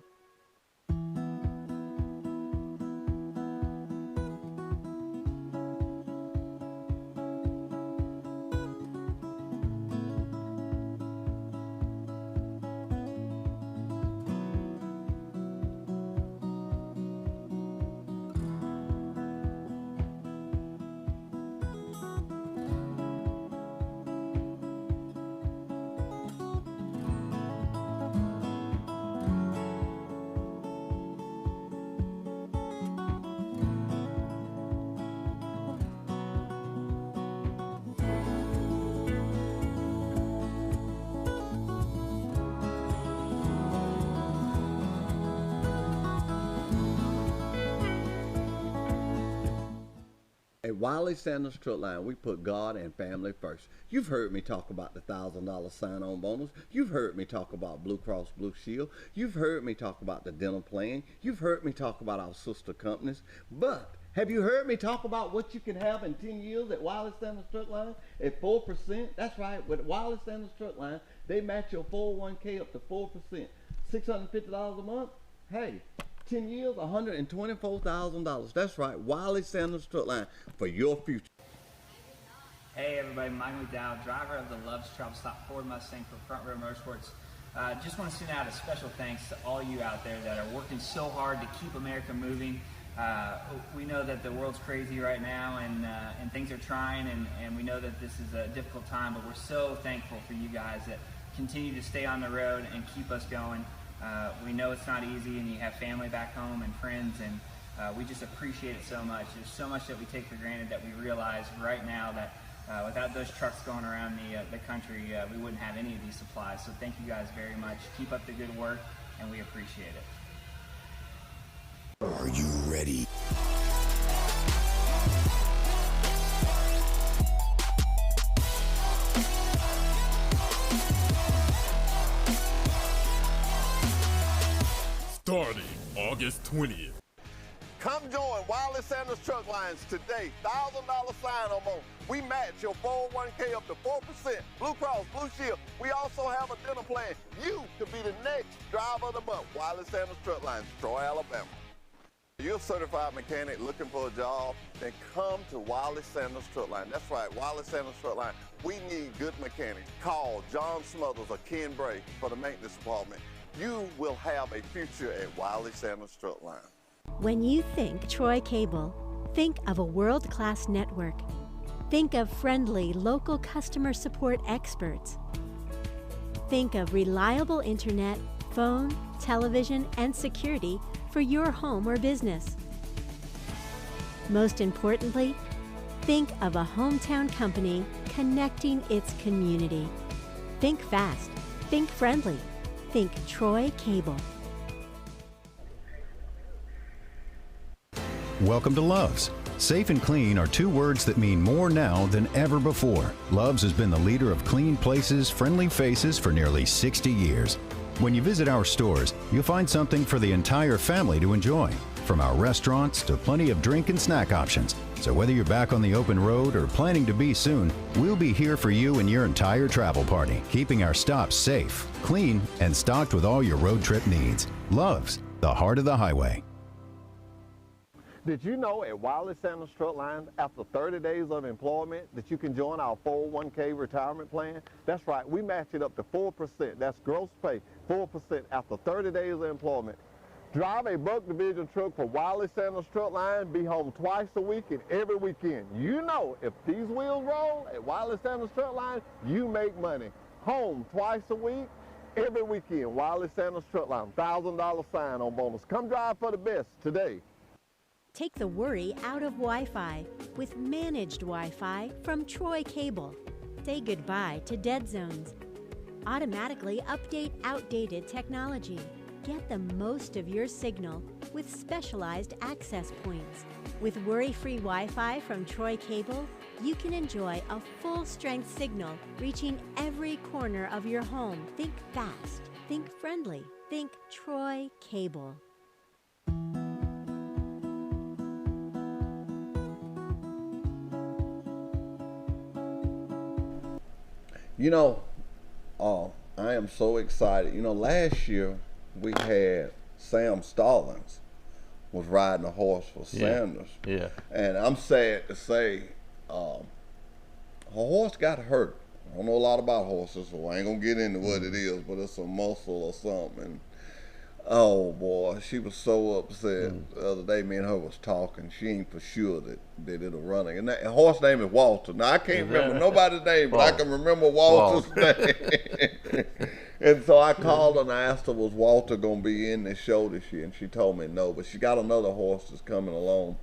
[SPEAKER 10] At Wiley Sanders Truck Line, we put God and family first. You've heard me talk about the $1,000 sign-on bonus. You've heard me talk about Blue Cross Blue Shield. You've heard me talk about the dental plan. You've heard me talk about our sister companies. But have you heard me talk about what you can have in 10 years at Wiley Sanders Truck Line at 4%? That's right. With Wiley Sanders Truck Line, they match your 401k up to 4%. $650 a month? Hey. 10 years, $124,000. That's right, Wiley Sanders Truck Line for your future.
[SPEAKER 6] Hey everybody, Mike McDowell, driver of the Love's Travel Stop Ford Mustang for Front Row Motorsports. Just want to send out a special thanks to all you out there that are working so hard to keep America moving. We know that the world's crazy right now and things are trying and we know that this is a difficult time, but we're so thankful for you guys that continue to stay on the road and keep us going. We know it's not easy and you have family back home and friends and we just appreciate it so much. There's so much that we take for granted that we realize right now that without those trucks going around the country, we wouldn't have any of these supplies. So thank you guys very much. Keep up the good work and we appreciate it.
[SPEAKER 9] Are you ready? Starting August 20th.
[SPEAKER 2] Come join Wiley Sanders Truck Lines today. $1,000 sign-on bonus. We match your 401k up to 4%. Blue Cross, Blue Shield. We also have a dinner plan. You could be the next driver of the month. Wiley Sanders Truck Lines, Troy, Alabama. You're a certified mechanic looking for a job, then come to Wiley Sanders Truck Line. That's right, Wiley Sanders Truck Line. We need good mechanics. Call John Smothers or Ken Bray for the maintenance department. You will have a future at Wiley Sanders Truck Line.
[SPEAKER 5] When you think Troy Cable, think of a world-class network. Think of friendly local customer support experts. Think of reliable internet, phone, television, and security for your home or business. Most importantly, think of a hometown company connecting its community. Think fast, think friendly, think Troy Cable.
[SPEAKER 1] Welcome to Love's. Safe and clean are two words that mean more now than ever before. Love's has been the leader of clean places, friendly faces for nearly 60 years. When you visit our stores, you'll find something for the entire family to enjoy, from our restaurants to plenty of drink and snack options. So whether you're back on the open road or planning to be soon, we'll be here for you and your entire travel party, keeping our stops safe, clean, and stocked with all your road trip needs. Love's, the heart of the highway.
[SPEAKER 2] Did you know at Wiley Sanders Truck Line, after 30 days of employment, that you can join our 401k retirement plan? That's right, we match it up to 4%. That's gross pay, 4% after 30 days of employment. Drive a Buck Division truck for Wiley Sanders Truck Line, be home twice a week and every weekend. You know, if these wheels roll at Wiley Sanders Truck Line, you make money. Home twice a week, every weekend. Wiley Sanders Truck Line, $1,000 sign-on bonus. Come drive for the best today.
[SPEAKER 5] Take the worry out of Wi-Fi with managed Wi-Fi from Troy Cable. Say goodbye to dead zones. Automatically update outdated technology. Get the most of your signal with specialized access points. With worry-free Wi-Fi from Troy Cable, you can enjoy a full-strength signal reaching every corner of your home. Think fast, think friendly, think Troy Cable.
[SPEAKER 8] You know, I am so excited. You know, last year we had Sam Stallings was riding a horse for Sanders.
[SPEAKER 7] Yeah.
[SPEAKER 8] And I'm sad to say, a horse got hurt. I don't know a lot about horses, so I ain't gonna get into what it is, but it's a muscle or something. Oh boy, she was so upset. The other day, me and her was talking. She ain't for sure that it'll run. And that horse name is Walter. Now I can't remember nobody's name, but I can remember Walter's name. And so I called her and I asked her, was Walter gonna be in the show this year? And she told me no, but she got another horse that's coming along.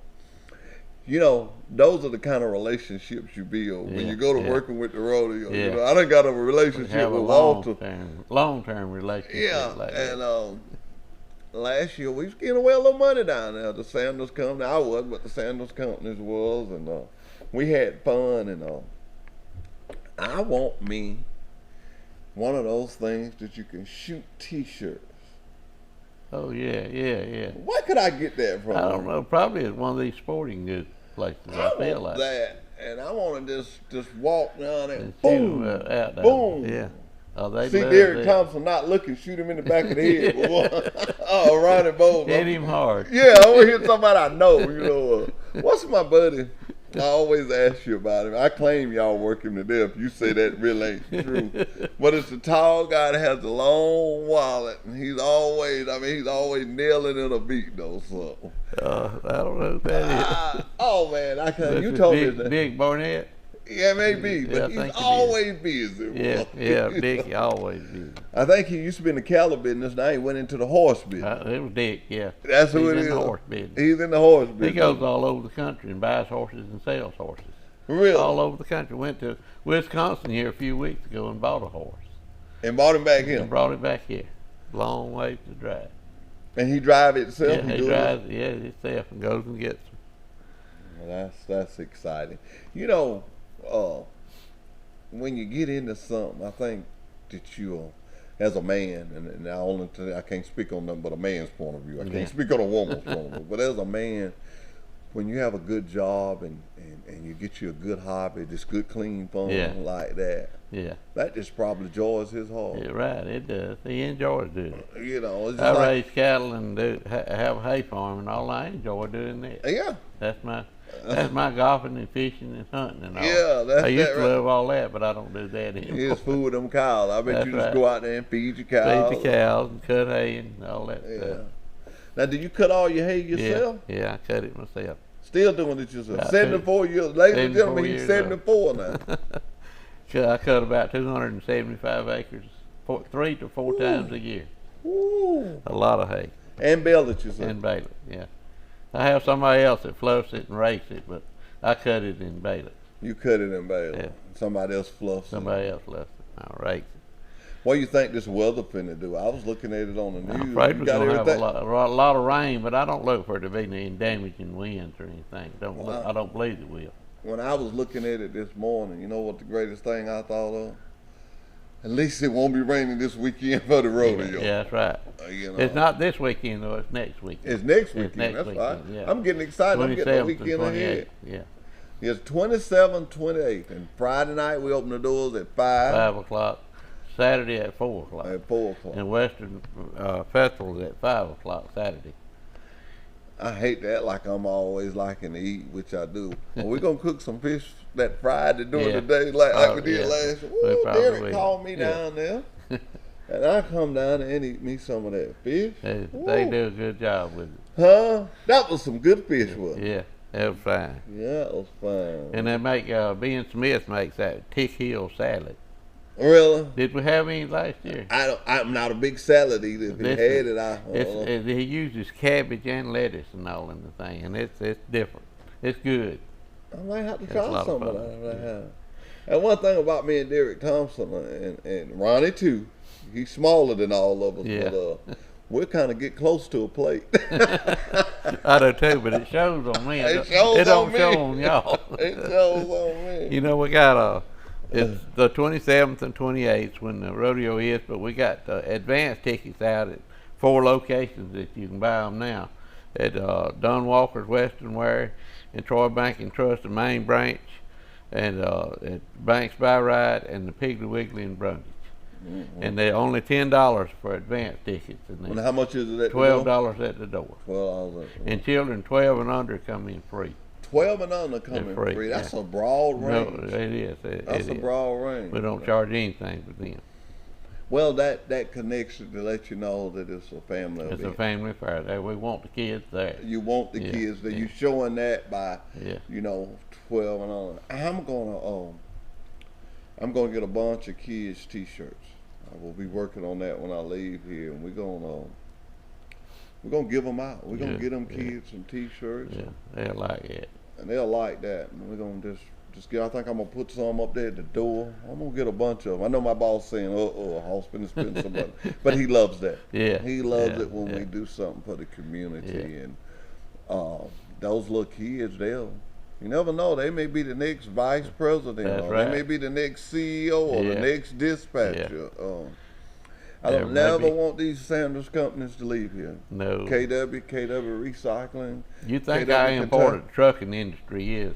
[SPEAKER 8] You know, those are the kind of relationships you build when you go to working with the rodeo. You know, I done got a relationship with Walter.
[SPEAKER 7] Long-term relationship.
[SPEAKER 8] Yeah,
[SPEAKER 7] like
[SPEAKER 8] and last year we was getting away a little money down there. The Sanders Company, I wasn't, but the Sanders Companies was, and we had fun. And I want me one of those things that you can shoot T-shirts.
[SPEAKER 7] Oh yeah.
[SPEAKER 8] Where could I get that from?
[SPEAKER 7] I don't know. Probably at one of these sporting goods places. I feel like
[SPEAKER 8] that, and I want to just walk down there.
[SPEAKER 7] And
[SPEAKER 8] Boom,
[SPEAKER 7] out
[SPEAKER 8] boom.
[SPEAKER 7] Yeah. Oh, they
[SPEAKER 8] see
[SPEAKER 7] love
[SPEAKER 8] Derek
[SPEAKER 7] that.
[SPEAKER 8] Thompson not looking, shoot him in the back of the head. Oh, Ronnie Bowles.
[SPEAKER 7] Hit him hard.
[SPEAKER 8] Yeah, I want to hit somebody I know. You know, what's my buddy? I always ask you about him. I claim y'all work him to death. You say that really ain't true. But it's the tall guy that has the long wallet, and he's always nailing in a beat though. So.
[SPEAKER 7] I don't know who that is.
[SPEAKER 8] Oh man, I can't. You told me that.
[SPEAKER 7] Big Barnett.
[SPEAKER 8] Yeah, maybe, but he's always busy.
[SPEAKER 7] Yeah, Dick, always busy.
[SPEAKER 8] I think he used to be in the cattle business. Now he went into the horse business.
[SPEAKER 7] It was Dick, yeah.
[SPEAKER 8] That's who it is.
[SPEAKER 7] He's in the horse business.
[SPEAKER 8] He's in the horse business.
[SPEAKER 7] He goes all over the country and buys horses and sells horses.
[SPEAKER 8] Really?
[SPEAKER 7] All over the country. Went to Wisconsin here a few weeks ago and bought a horse.
[SPEAKER 8] And brought him back here?
[SPEAKER 7] And brought him back here. Long ways to drive.
[SPEAKER 8] And he drive it himself?
[SPEAKER 7] Yeah, he drives it himself and goes and gets them.
[SPEAKER 8] Well, that's exciting. You know, when you get into something, I think that you, as a man, and I can't speak on nothing but a man's point of view. I can't speak on a woman's point of view. But as a man, when you have a good job and you get you a good hobby, just good clean fun like that, that just probably joys his heart.
[SPEAKER 7] Yeah, right, it does. He enjoys doing it.
[SPEAKER 8] You know, it's just
[SPEAKER 7] I
[SPEAKER 8] like,
[SPEAKER 7] raise cattle and have a hay farm and all. I enjoy doing that.
[SPEAKER 8] Yeah.
[SPEAKER 7] That's my golfing and fishing and hunting and all.
[SPEAKER 8] Yeah,
[SPEAKER 7] I used to love all that, but I don't do that anymore.
[SPEAKER 8] You just fool with them cows. I bet
[SPEAKER 7] That's
[SPEAKER 8] you just
[SPEAKER 7] right.
[SPEAKER 8] go out there and feed your cows.
[SPEAKER 7] Feed the cows and cut hay and all that stuff.
[SPEAKER 8] Now, do you cut all your hay yourself?
[SPEAKER 7] Yeah, I cut it myself.
[SPEAKER 8] Still doing it yourself.
[SPEAKER 7] About
[SPEAKER 8] 74 years. Ladies and
[SPEAKER 7] 74
[SPEAKER 8] gentlemen, he's
[SPEAKER 7] years
[SPEAKER 8] 74 now.
[SPEAKER 7] I cut about 275 acres 3 to 4 times a year.
[SPEAKER 8] Ooh.
[SPEAKER 7] A lot of hay.
[SPEAKER 8] And bale it yourself.
[SPEAKER 7] And bale it, yeah. I have somebody else that fluffs it and rakes it, but I cut it and bale it.
[SPEAKER 8] You cut it and bale it.
[SPEAKER 7] Yeah.
[SPEAKER 8] Somebody else fluffs
[SPEAKER 7] Somebody else fluffs it. I rake it.
[SPEAKER 8] What do you think this weather finna do? I was looking at it on the news.
[SPEAKER 7] I'm afraid
[SPEAKER 8] You
[SPEAKER 7] we're
[SPEAKER 8] got
[SPEAKER 7] going to have
[SPEAKER 8] everything?
[SPEAKER 7] a lot of rain, but I don't look for it to be any damaging winds or anything. I don't believe it will.
[SPEAKER 8] When I was looking at it this morning, you know what the greatest thing I thought of? At least it won't be raining this weekend for the rodeo.
[SPEAKER 7] Yeah, that's right.
[SPEAKER 8] You know.
[SPEAKER 7] It's not this weekend, though. It's next weekend.
[SPEAKER 8] It's next weekend.
[SPEAKER 7] It's next
[SPEAKER 8] That's right.
[SPEAKER 7] weekend, yeah.
[SPEAKER 8] I'm getting excited. I'm getting a
[SPEAKER 7] 27th
[SPEAKER 8] weekend
[SPEAKER 7] and
[SPEAKER 8] ahead.
[SPEAKER 7] 28th, yeah.
[SPEAKER 8] It's 27, 28. And Friday night we open the doors at 5.
[SPEAKER 7] 5 o'clock. Saturday at 4 o'clock.
[SPEAKER 8] At 4 o'clock.
[SPEAKER 7] And Western Festival's at 5 o'clock Saturday.
[SPEAKER 8] I hate that like I'm always liking to eat, which I do. Are we going to cook some fish that Friday during the day like we did last year? Ooh, Derek called me down there. And I come down there and eat me some of that fish.
[SPEAKER 7] They do a good job with it.
[SPEAKER 8] Huh? That was some good fish, wasn't it?
[SPEAKER 7] Yeah, that was fine.
[SPEAKER 8] Yeah, it was fine.
[SPEAKER 7] And they make, Ben Smith makes that Tick Hill salad.
[SPEAKER 8] Really?
[SPEAKER 7] Did we have any last year?
[SPEAKER 8] I'm not a big salad eater. If he had it,
[SPEAKER 7] he uses cabbage and lettuce and all in the thing, and it's different. It's good.
[SPEAKER 8] I might have to try some of that. And one thing about me and Derek Thompson and Ronnie too, he's smaller than all of us, but we'll kind of get close to a plate.
[SPEAKER 7] I do too, but it shows on me. It don't show on y'all.
[SPEAKER 8] It shows on me.
[SPEAKER 7] You know, we got it's the 27th and 28th when the rodeo is, but we got advance tickets out at 4 locations that you can buy them now. At Don Walker's Western Wear, and Troy Bank and Trust, the main branch, and at Banks by Ride, and the Piggly Wiggly in Brundage. Mm-hmm. And they're only $10 for advance tickets. And
[SPEAKER 8] how much is it at
[SPEAKER 7] $12 at the door.
[SPEAKER 8] $12.
[SPEAKER 7] And children 12 and under come in free.
[SPEAKER 8] 12 and under come in free. That's a broad range.
[SPEAKER 7] No, it is.
[SPEAKER 8] That's a broad range.
[SPEAKER 7] We don't charge anything for them.
[SPEAKER 8] Well, that connection to let you know that it's a family event.
[SPEAKER 7] It's a family affair. We want the kids there.
[SPEAKER 8] You want the kids there. You're showing that by, 12 and on. I'm gonna get a bunch of kids T-shirts. I will be working on that when I leave here, and we're gonna give them out. We're gonna get them kids some T-shirts.
[SPEAKER 7] Yeah, they'll like it.
[SPEAKER 8] And they'll like that. And we're gonna just get. I think I'm gonna put some up there at the door. I'm gonna get a bunch of them. I know my boss saying, I'll spend some money, but he loves that.
[SPEAKER 7] Yeah,
[SPEAKER 8] he loves it when we do something for the community. And those little kids, you never know. They may be the next vice president.
[SPEAKER 7] That's
[SPEAKER 8] or
[SPEAKER 7] right.
[SPEAKER 8] They may be the next CEO or the next dispatcher. I don't never want these Sanders companies to leave here.
[SPEAKER 7] No.
[SPEAKER 8] KW Recycling.
[SPEAKER 7] You think
[SPEAKER 8] KW
[SPEAKER 7] how important the trucking industry is?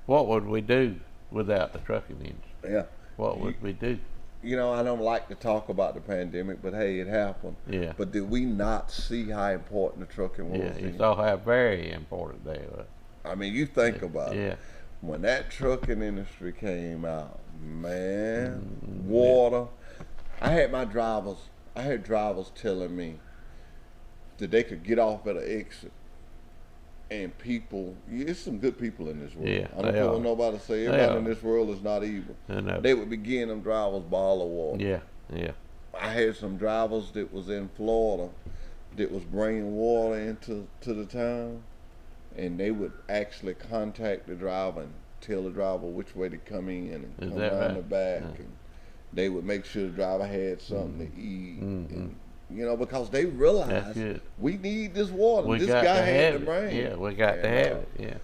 [SPEAKER 7] What would we do without the trucking industry?
[SPEAKER 8] Yeah.
[SPEAKER 7] What would we do?
[SPEAKER 8] You know, I don't like to talk about the pandemic, but hey, it happened.
[SPEAKER 7] Yeah.
[SPEAKER 8] But did we not see how important the trucking was?
[SPEAKER 7] Yeah, you saw how very important they were.
[SPEAKER 8] I mean, you think about it.
[SPEAKER 7] Yeah.
[SPEAKER 8] When that trucking industry came out, man, water. I had drivers telling me that they could get off at an exit, and people, there's some good people in this world.
[SPEAKER 7] Yeah,
[SPEAKER 8] I don't care what nobody say. Everybody in this world is not evil. They would be getting them drivers a bottle of water.
[SPEAKER 7] Yeah, yeah.
[SPEAKER 8] I had some drivers that was in Florida that was bringing water into the town, and they would actually contact the driver and tell the driver which way to come in and come around the back. And they would make sure the driver had something to eat. And You know, because they realize we need this water.
[SPEAKER 7] We
[SPEAKER 8] this
[SPEAKER 7] got
[SPEAKER 8] guy
[SPEAKER 7] to
[SPEAKER 8] had
[SPEAKER 7] have
[SPEAKER 8] the brain.
[SPEAKER 7] it. Yeah, we got to have it. Yeah.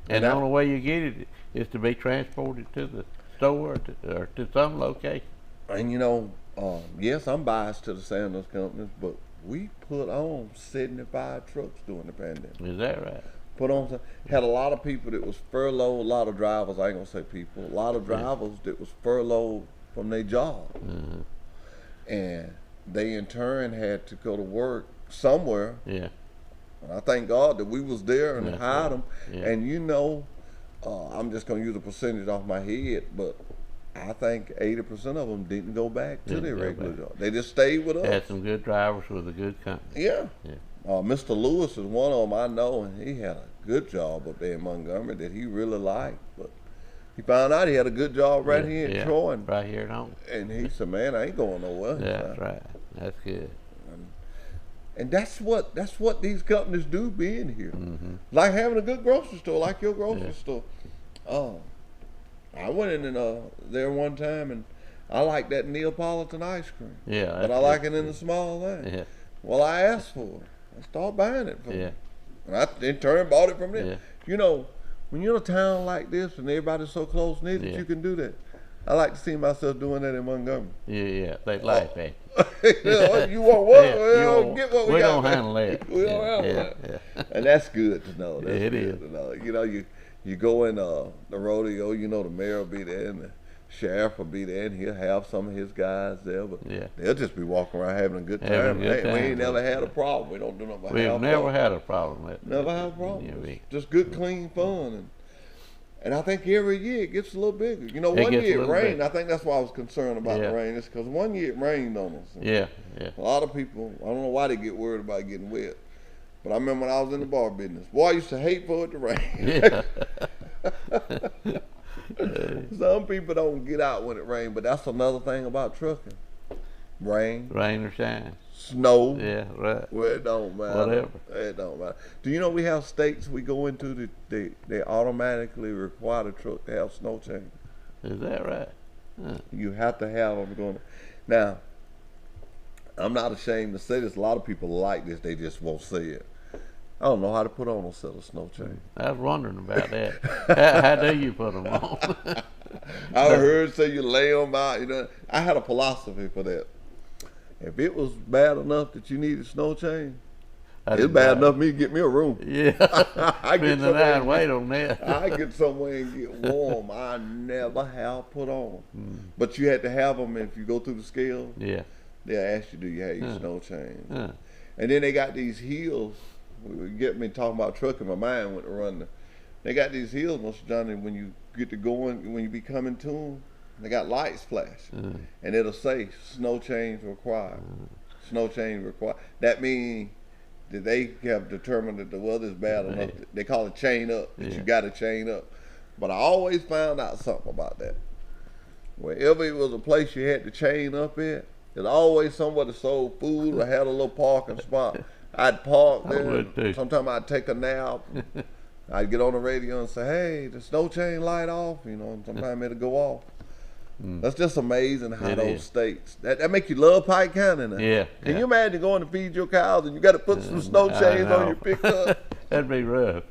[SPEAKER 7] And the only way you get it is to be transported to the store or to some location.
[SPEAKER 8] And you know, yes, I'm biased to the Sanders companies, but we put on 75 trucks during the pandemic.
[SPEAKER 7] Is that right?
[SPEAKER 8] Put on, had a lot of people that was furloughed, a lot of drivers, I ain't gonna say people, a lot of drivers that was furloughed from their job. And they in turn had to go to work somewhere. Yeah. And I thank God that we was there and hired them. Yeah. And you know, I'm just gonna use a percentage off my head, but I think 80% of them didn't go back to their regular job. They just stayed with us.
[SPEAKER 7] Had some good drivers with a good company.
[SPEAKER 8] Yeah. Mr. Lewis is one of them I know, and he had a good job up there in Montgomery that he really liked. But he found out he had a good job right here in Troy.
[SPEAKER 7] Right here at home.
[SPEAKER 8] And he said, man, I ain't going nowhere.
[SPEAKER 7] That's right. That's good.
[SPEAKER 8] And that's what these companies do being here. Like having a good grocery store, like your grocery store. I went in there one time, and I like that Neapolitan ice cream. Yeah. But I like it in the small thing. Yeah. Well, I asked for it. I started buying it from them. And I in turn bought it from them. Yeah. You know, when you're in a town like this and everybody's so close knit that you can do that. I like to see myself doing that in Montgomery.
[SPEAKER 7] Yeah, they like that.
[SPEAKER 8] You want what? Well, get what
[SPEAKER 7] we
[SPEAKER 8] got.
[SPEAKER 7] don't handle that.
[SPEAKER 8] We don't handle that. And that's good to know. That's good to know. You know, you go in the rodeo, you know the mayor will be there and the sheriff will be there and he'll have some of his guys there, but they'll just be walking around having a good time. We ain't never had a problem. We don't do nothing.
[SPEAKER 7] We've never had a problem.
[SPEAKER 8] Never had a problem. Just good, clean fun. And I think every year it gets a little bigger. You know, one year it rained. I think that's why I was concerned about the rain. It's because one year it rained on us.
[SPEAKER 7] Yeah.
[SPEAKER 8] A lot of people, I don't know why they get worried about getting wet. But I remember when I was in the bar business. Boy, I used to hate for it to rain. Some people don't get out when it rains, but that's another thing about trucking. Rain
[SPEAKER 7] or shine.
[SPEAKER 8] Snow.
[SPEAKER 7] Yeah, right.
[SPEAKER 8] Well, it don't matter.
[SPEAKER 7] Whatever.
[SPEAKER 8] It don't matter. Do you know we have states we go into that they automatically require the truck to have snow chains?
[SPEAKER 7] Is that right? Huh.
[SPEAKER 8] You have to have them going. Now, I'm not ashamed to say this. A lot of people like this. They just won't say it. I don't know how to put on a set of snow chains.
[SPEAKER 7] I was wondering about that. How do you put them on?
[SPEAKER 8] I heard say you lay them out. You know, I had a philosophy for that. If it was bad enough that you needed snow chain, it's bad enough for me to get me a room.
[SPEAKER 7] Yeah, I spend the night and wait on that.
[SPEAKER 8] I get somewhere and get warm. I never have put on. But you had to have them if you go through the scale. Yeah, they'll ask you, do you have your snow chains? And then they got these heels. Get me talking about trucking. My mind went to run. They got these heels, Mr. Johnny. When you get to going, when you be coming to them, they got lights flashing, and it'll say snow chains required. Snow chains required. That means that they have determined that the weather's bad enough. They call it chain up. That you got to chain up. But I always found out something about that. Wherever it was a place you had to chain up at, there's always somebody sold food or had a little parking spot. I'd park there. Sometimes I'd take a nap. I'd get on the radio and say, hey, the snow chain light off, you know, and sometimes it'll go off. That's just amazing how those states, that make you love Pike County now.
[SPEAKER 7] Yeah.
[SPEAKER 8] Can you imagine going to feed your cows and you got to put some snow chains on your pickup?
[SPEAKER 7] That'd be rough.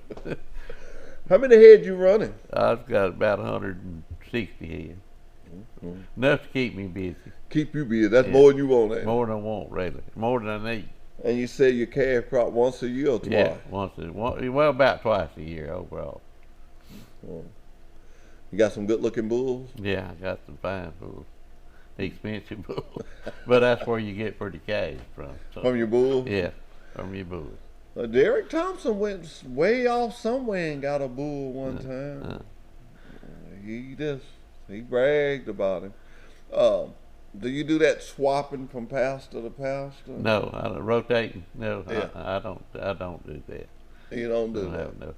[SPEAKER 8] How many heads you running?
[SPEAKER 7] I've got about 160 heads. Enough to keep me busy.
[SPEAKER 8] Keep you busy. That's more than you want, ain't it?
[SPEAKER 7] More than I want, really. More than I need.
[SPEAKER 8] And you say you calf crop once a year or twice?
[SPEAKER 7] Yeah, well, about twice a year overall.
[SPEAKER 8] You got some good-looking bulls?
[SPEAKER 7] Yeah, I got some fine bulls. Expensive bulls. But that's where you get pretty cash from. So.
[SPEAKER 8] From your bulls?
[SPEAKER 7] Yeah, from your bulls.
[SPEAKER 8] Derek Thompson went way off somewhere and got a bull one time. He bragged about him. Do you do that swapping from pasture to pasture?
[SPEAKER 7] No, I don't, rotating. No, I don't do that.
[SPEAKER 8] You don't do that?
[SPEAKER 7] No.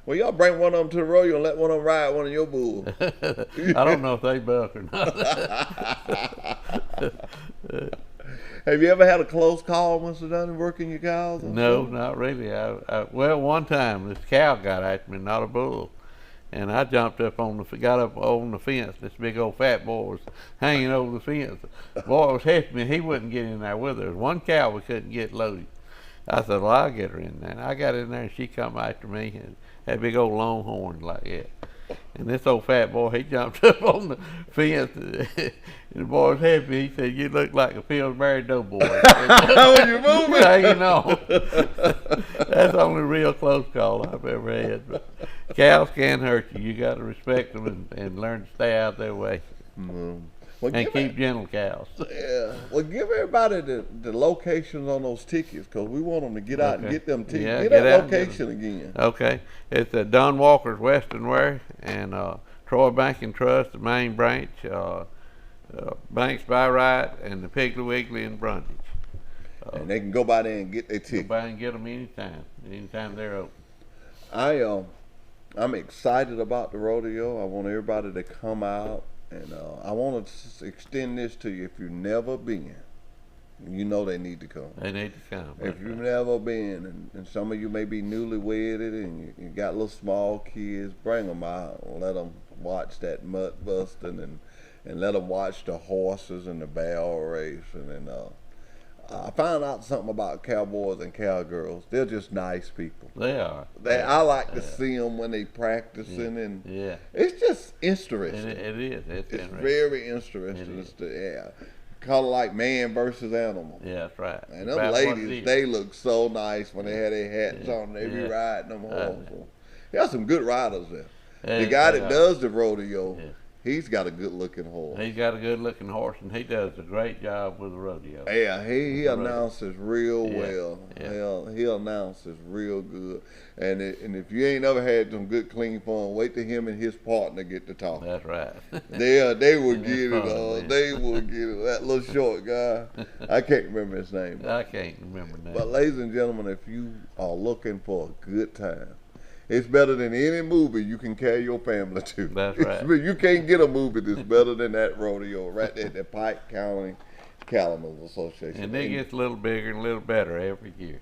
[SPEAKER 8] Well, y'all bring one of them to the rodeo and let one of them ride one of your bulls.
[SPEAKER 7] I don't know if they buck or not.
[SPEAKER 8] Have you ever had a close call, Mr. Dunn, working your cows?
[SPEAKER 7] No, not really. Well, one time this cow got at me, not a bull. And I jumped up got up on the fence. This big old fat boy was hanging over the fence. The boy was helping me. He wouldn't get in there with her. There was one cow we couldn't get loaded. I said, well, I'll get her in there. And I got in there, and she come after me and had big old long horns like that. And this old fat boy, he jumped up on the fence, and the boy was happy. He said, you look like a Pillsbury Doughboy.
[SPEAKER 8] When you moving?
[SPEAKER 7] Hanging on. That's the only real close call I've ever had. But cows can hurt you. You got to respect them and learn to stay out their way.
[SPEAKER 8] Mm. Well,
[SPEAKER 7] And keep gentle cows.
[SPEAKER 8] Yeah. Well, give everybody the locations on those tickets, because we want them to get out and get them tickets.
[SPEAKER 7] Yeah,
[SPEAKER 8] get
[SPEAKER 7] get
[SPEAKER 8] that
[SPEAKER 7] out and get
[SPEAKER 8] location again.
[SPEAKER 7] Okay. It's Don Walker's Western Wear and Troy Bank and Trust, the main branch, Banks by Right, and the Piggly Wiggly in Brundage.
[SPEAKER 8] And they can go by there and get their tickets.
[SPEAKER 7] Go by and get them anytime they're open.
[SPEAKER 8] I'm excited about the rodeo. I want everybody to come out, and I want to extend this to you. If you've never been, you know they need to come.
[SPEAKER 7] They need to come.
[SPEAKER 8] If you've never been, and some of you may be newly wedded and you got little small kids, bring them out and let them watch that mud busting and let them watch the horses and the barrel race. And then I found out something about cowboys and cowgirls. They're just nice people.
[SPEAKER 7] They are.
[SPEAKER 8] I like to see them when they practicing, and it's just interesting.
[SPEAKER 7] It is. It's
[SPEAKER 8] very interesting. Kind of like man versus animal.
[SPEAKER 7] Yeah, that's right.
[SPEAKER 8] And them ladies, they look so nice when they had their hats on. They be riding them horses. There's some good riders there. The guy that does the rodeo, he's got a good-looking horse.
[SPEAKER 7] He's got a good-looking horse, and he does a great job with the rodeo.
[SPEAKER 8] Yeah, he announces real well. He announces real good. And if you ain't ever had some good, clean fun, wait till him and his partner get to talk.
[SPEAKER 7] That's right.
[SPEAKER 8] They will get it. They will get it. That little short guy, I can't remember his name.
[SPEAKER 7] I can't remember his name.
[SPEAKER 8] But ladies and gentlemen, if you are looking for a good time, it's better than any movie you can carry your family to.
[SPEAKER 7] That's right.
[SPEAKER 8] You can't get a movie that's better than that rodeo right there at the Pike County Cattlemen's Association.
[SPEAKER 7] And it gets a little bigger and a little better every year.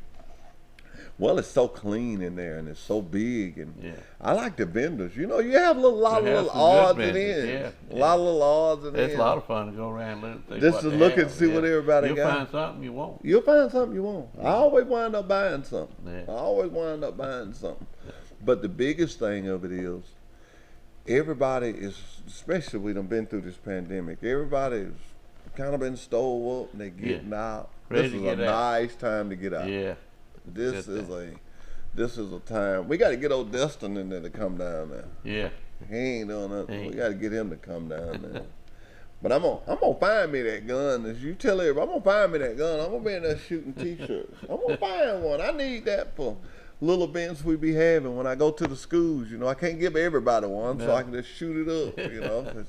[SPEAKER 8] Well, it's so clean in there, and it's so big, and I like the vendors. You know, you have a lot of little odds and ends. A lot of little odds and ends.
[SPEAKER 7] It's a lot of fun to go around and
[SPEAKER 8] just to look and see what everybody got.
[SPEAKER 7] You'll find something you want.
[SPEAKER 8] You'll find something you want. I always wind up buying something. But the biggest thing of it is, everybody is, especially we done been through this pandemic, everybody's kind of been stole up and they getting out. This is a nice time to get out.
[SPEAKER 7] Yeah.
[SPEAKER 8] This is a time. We got to get old Destin in there to come down there.
[SPEAKER 7] Yeah.
[SPEAKER 8] He ain't doing nothing. We got to get him to come down there. But I'm gonna find me that gun. As you tell everybody, I'm gonna find me that gun. I'm gonna be in there shooting T-shirts. I'm gonna find one. I need that for little events we be having when I go to the schools. You know, I can't give everybody one, so I can just shoot it up. You know,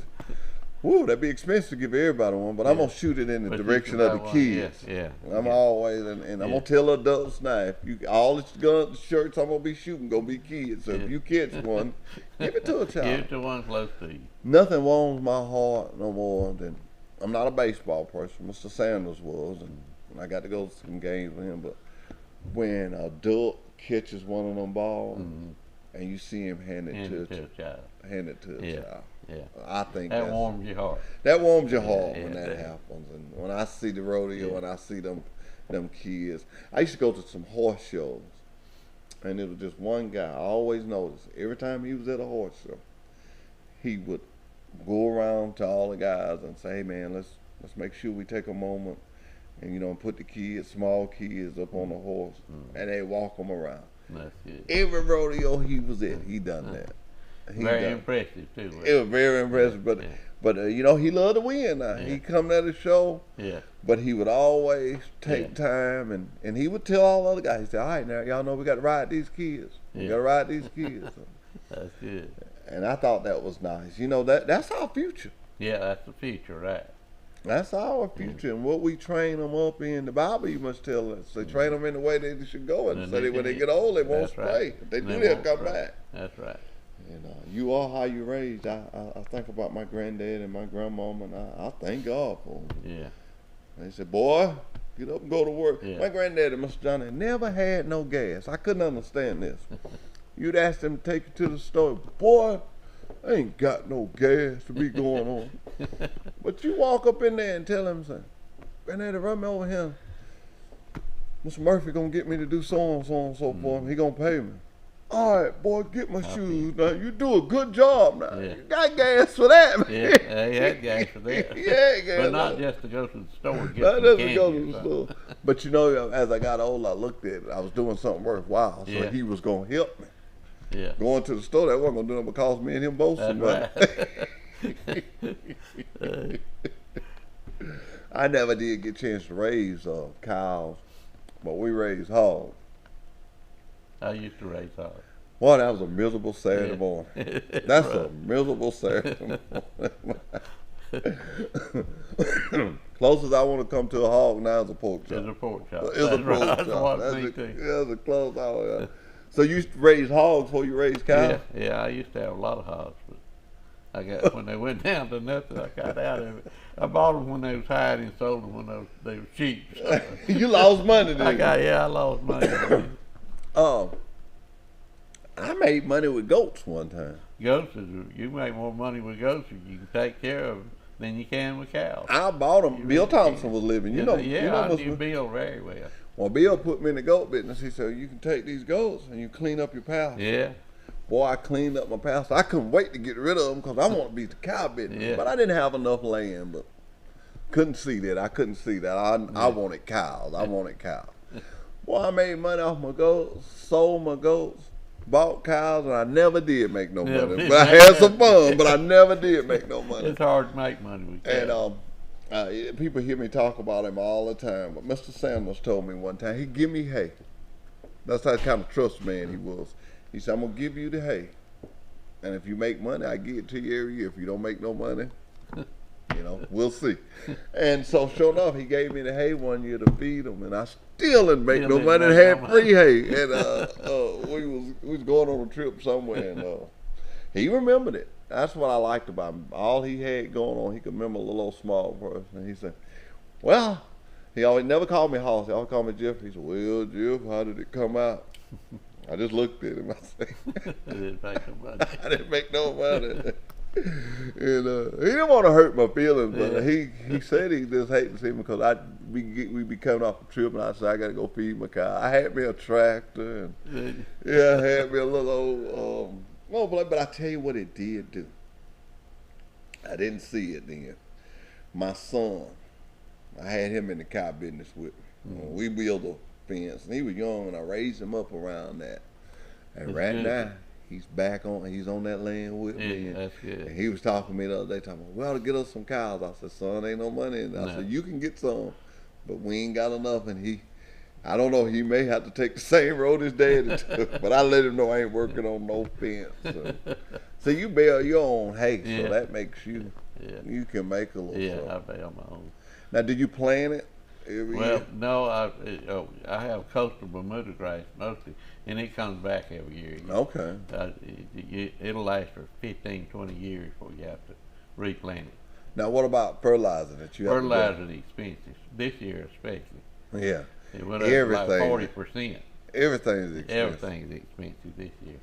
[SPEAKER 8] woo, that'd be expensive to give everybody one, but I'm gonna shoot it in the direction of the kids. I'm always, and I'm gonna tell adults now, if all the guns, shirts I'm gonna be shooting gonna be kids. So if you catch one, give it to a child.
[SPEAKER 7] Give it to one close to you.
[SPEAKER 8] Nothing warms my heart no more than, I'm not a baseball person. Mr. Sanders was, and I got to go to some games with him. But when an adult catches one of them balls, and you see him hand it to a child.
[SPEAKER 7] Yeah.
[SPEAKER 8] I think
[SPEAKER 7] that warms your heart.
[SPEAKER 8] That warms your heart when that happens. And when I see the rodeo and I see them kids. I used to go to some horse shows, and it was just one guy I always noticed. Every time he was at a horse show, he would go around to all the guys and say, "Hey man, let's make sure we take a moment and put the kids, small kids, up on the horse, and they walk them around."
[SPEAKER 7] That's good.
[SPEAKER 8] Every rodeo he was at, he done that.
[SPEAKER 7] Very impressive too.
[SPEAKER 8] It was very impressive, but he loved to win. He come to the show, but he would always take time, and he would tell all the other guys, he said, "All right, now y'all know we got to ride these kids. We got to ride these kids."
[SPEAKER 7] That's good.
[SPEAKER 8] And I thought that was nice. That's our future.
[SPEAKER 7] Yeah, that's the future, right?
[SPEAKER 8] That's our future, and what we train them up in. The Bible, you must tell us, they train them in the way they should go, and so when they get old, they won't play. If they do, they'll come back.
[SPEAKER 7] That's right.
[SPEAKER 8] And you are how you raised. I think about my granddad and my grandmama, and I thank God for them.
[SPEAKER 7] Yeah.
[SPEAKER 8] They said, "Boy, get up and go to work." My granddad and Mr. Johnny never had no gas. I couldn't understand this. you'd ask them to take you to the store. Boy, I ain't got no gas to be going on. But you walk up in there and tell them, say, Granddaddy, run me over here. Mr. Murphy gonna get me to do so and so and so for him. He gonna pay me. All right, boy, get my shoes now. You do a good job now.
[SPEAKER 7] Yeah.
[SPEAKER 8] You got gas for that, man.
[SPEAKER 7] Yeah, they had gas for that.
[SPEAKER 8] Yeah, gas.
[SPEAKER 7] But not just to go to the store and get
[SPEAKER 8] Not
[SPEAKER 7] some
[SPEAKER 8] just
[SPEAKER 7] candy
[SPEAKER 8] to go
[SPEAKER 7] or
[SPEAKER 8] to the
[SPEAKER 7] something.
[SPEAKER 8] store. But you know, as I got older, I looked at it. I was doing something worthwhile, so
[SPEAKER 7] Yeah.
[SPEAKER 8] he was gonna help me.
[SPEAKER 7] Yeah.
[SPEAKER 8] Going to the store, that wasn't gonna do nothing but cost me and him both some money.
[SPEAKER 7] Right.
[SPEAKER 8] I never did get a chance to raise cows, but we raised hogs.
[SPEAKER 7] I used to raise hogs.
[SPEAKER 8] Boy, that was a miserable Saturday morning. That's
[SPEAKER 7] Right.
[SPEAKER 8] a miserable Saturday morning. Closest I want to come to a hog now is a pork chop.
[SPEAKER 7] It's a pork chop.
[SPEAKER 8] It's a
[SPEAKER 7] That's
[SPEAKER 8] pork
[SPEAKER 7] right.
[SPEAKER 8] chop.
[SPEAKER 7] That's what
[SPEAKER 8] That's
[SPEAKER 7] me
[SPEAKER 8] the
[SPEAKER 7] too.
[SPEAKER 8] close I want. So you used to raise hogs before you raised cows?
[SPEAKER 7] Yeah, I used to have a lot of hogs, but I got when they went down to nothing, I got out of it. I bought them when they was hired and sold them when they were cheap. So
[SPEAKER 8] You lost money, didn't you?
[SPEAKER 7] I lost money.
[SPEAKER 8] I made money with goats one time.
[SPEAKER 7] Goats, you make more money with goats if you can take care of them than you can with cows.
[SPEAKER 8] I bought them. Bill Thompson was living. You know,
[SPEAKER 7] I knew
[SPEAKER 8] Mr.
[SPEAKER 7] Bill very well.
[SPEAKER 8] Well, Bill put me in the goat business. He said, you can take these goats and you clean up your pasture.
[SPEAKER 7] Yeah.
[SPEAKER 8] Boy, I cleaned up my pasture. I couldn't wait to get rid of them because I want to be the cow business.
[SPEAKER 7] Yeah.
[SPEAKER 8] But I didn't have enough land, but couldn't see that. I couldn't see that. I wanted cows. I wanted cows. Boy, I made money off my goats, sold my goats, bought cows, and I never did make no money. But I had some fun, but I never did make no money.
[SPEAKER 7] It's hard to make money with cows.
[SPEAKER 8] And people hear me talk about him all the time. But Mr. Sanders told me one time, he'd give me hay. That's how kind of trust man he was. He said, I'm going to give you the hay. And if you make money, I give it to you every year. If you don't make no money, you know, we'll see. And so, sure enough, he gave me the hay one year to feed them. And I still didn't make no money and had free hay. And we was going on a trip somewhere. And he remembered it. That's what I liked about him. All he had going on, he could remember a little old small person. And he said, well, he always never called me Hoss. He always called me Jeff. He said, well, Jeff, how did it come out? I just looked at him. I said,
[SPEAKER 7] I didn't make no money.
[SPEAKER 8] I didn't make no money. And he didn't want to hurt my feelings, but he said he just hated to see me because we be coming off a trip, and I said I got to go feed my cow. I had me a tractor, and I had me a little old but I tell you what it did do. I didn't see it then. My son, I had him in the cow business with me. We built a fence, and he was young, and I raised him up around that. And
[SPEAKER 7] That's
[SPEAKER 8] right
[SPEAKER 7] good.
[SPEAKER 8] now, he's on that land with me.
[SPEAKER 7] That's good.
[SPEAKER 8] And he was talking to me the other day, talking about, we ought to get us some cows. I said, son, ain't no money in there. I said, you can get some, but we ain't got enough. And I don't know, he may have to take the same road his daddy took, but I let him know I ain't working on no fence. So you bail your own hay, so that makes you can make a little something.
[SPEAKER 7] I bail my own.
[SPEAKER 8] Now, did you plant it every year?
[SPEAKER 7] No, I have coastal Bermuda grass mostly, and it comes back every year.
[SPEAKER 8] Okay.
[SPEAKER 7] It'll last for 15, 20 years before you have to replant it.
[SPEAKER 8] Now, what about fertilizer that you have to do?
[SPEAKER 7] Fertilizer is expensive, this year especially.
[SPEAKER 8] Yeah.
[SPEAKER 7] It went up like 40%.
[SPEAKER 8] Everything's expensive.
[SPEAKER 7] Everything's expensive this year.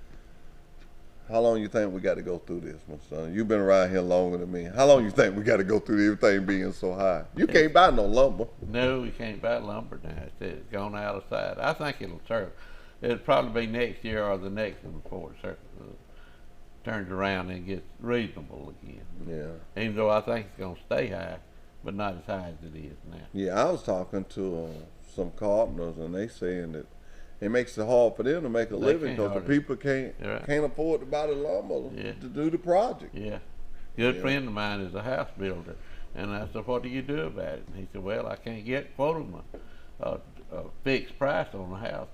[SPEAKER 8] How long you think we got to go through this, my son? You've been around here longer than me. How long you think we got to go through everything being so high? You can't buy no lumber.
[SPEAKER 7] No, we can't buy lumber now. It's gone out of sight. I think it'll probably be next year or the next one before it turns around and gets reasonable again.
[SPEAKER 8] Yeah.
[SPEAKER 7] Even though I think it's going to stay high, but not as high as it is now.
[SPEAKER 8] Yeah, I was talking to some carpenters, and they saying that it makes it hard for them to make a living because the people can't afford to buy the lumber to do the project.
[SPEAKER 7] Yeah. Good friend of mine is a house builder, and I said, what do you do about it? And he said, well, I can't quote him a fixed price on the house.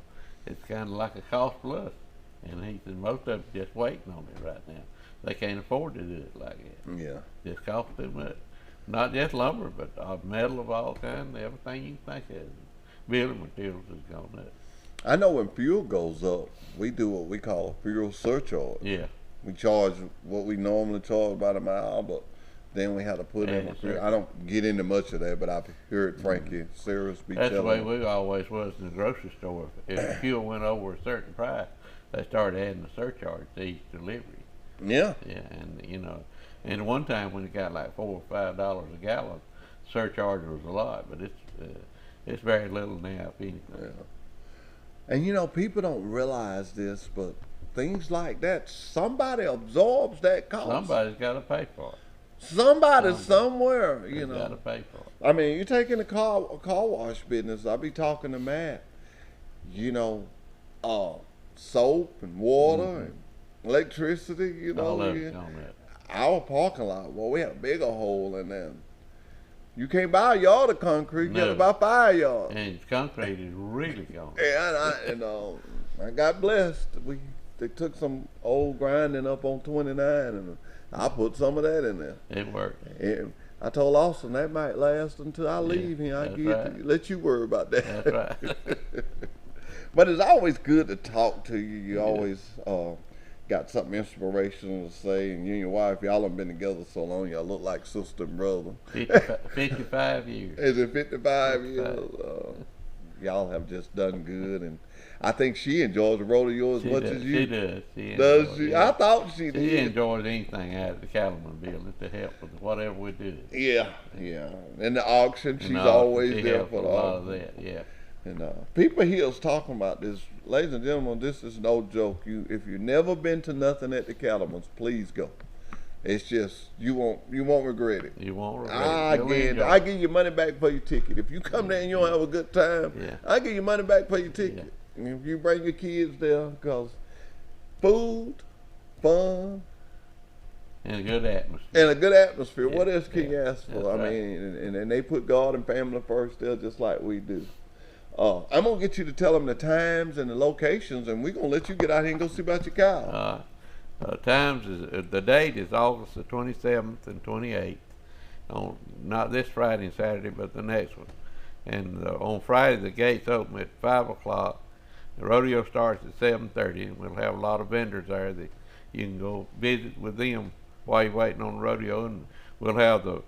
[SPEAKER 7] It's kind of like a cost plus. And he said, most of them just waiting on it right now. They can't afford to do it like that.
[SPEAKER 8] Yeah.
[SPEAKER 7] Just costs too much. Not just lumber, but metal of all kinds, everything you can think of. Building materials has gone up.
[SPEAKER 8] I know when fuel goes up, we do what we call a fuel surcharge.
[SPEAKER 7] Yeah.
[SPEAKER 8] We charge what we normally charge by the mile, but then we have to put in a fuel. I don't get into much of that, but I've heard Frankie Sarah's be telling
[SPEAKER 7] That's the way we always was in the grocery store. If fuel went over a certain price, they started adding the surcharge to each delivery.
[SPEAKER 8] Yeah.
[SPEAKER 7] Yeah, and and one time when it got like $4 or $5 a gallon, surcharge was a lot, but it's very little now, if anything.
[SPEAKER 8] Yeah. And people don't realize this, but things like that, somebody absorbs that cost.
[SPEAKER 7] Somebody's got to pay for it.
[SPEAKER 8] Somebody somewhere,
[SPEAKER 7] got to pay for it.
[SPEAKER 8] I mean, you're taking the car wash business. I'll be talking to Matt. Soap and water and electricity.
[SPEAKER 7] All of it's on that.
[SPEAKER 8] Our parking lot, well, we have a bigger hole in there. You can't buy a yard of concrete. You got to buy 5 yards.
[SPEAKER 7] And concrete is really gone.
[SPEAKER 8] Yeah, and I got blessed. They took some old grinding up on 29, and I put some of that in there.
[SPEAKER 7] It worked.
[SPEAKER 8] And I told Austin that might last until I leave here. Let you worry about that.
[SPEAKER 7] That's right.
[SPEAKER 8] But it's always good to talk to you. You always got something inspirational to say, and you and your wife, y'all have been together so long, y'all look like sister and brother.
[SPEAKER 7] 55 years.
[SPEAKER 8] Is it 55 years? Y'all have just done good, and I think she enjoys the rodeo as much as you.
[SPEAKER 7] She does.
[SPEAKER 8] Does she? Yeah. I thought she did.
[SPEAKER 7] She enjoys anything out of the cattleman building to help with whatever we do.
[SPEAKER 8] Yeah. And the auction, she's always there for
[SPEAKER 7] a lot of that. Yeah.
[SPEAKER 8] And people hear us talking about this. Ladies and gentlemen, this is no joke. If you've never been to nothing at the Cattleman's, please go. It's just you won't regret it.
[SPEAKER 7] You won't regret it.
[SPEAKER 8] I give you money back for your ticket. If you come there and you don't have a good time, I give you money back for your ticket. And if you bring your kids there, because food, fun,
[SPEAKER 7] and a good atmosphere.
[SPEAKER 8] What else can you ask for?
[SPEAKER 7] That's
[SPEAKER 8] I mean, and they put God and family first there, just like we do. I'm gonna get you to tell them the times and the locations, and we're gonna let you get out here and go see about your cow.
[SPEAKER 7] The date is August the 27th and 28th. Not this Friday and Saturday, but the next one. And on Friday, the gates open at 5 o'clock. The rodeo starts at 7:30, and we'll have a lot of vendors there that you can go visit with them while you're waiting on the rodeo. And we'll have the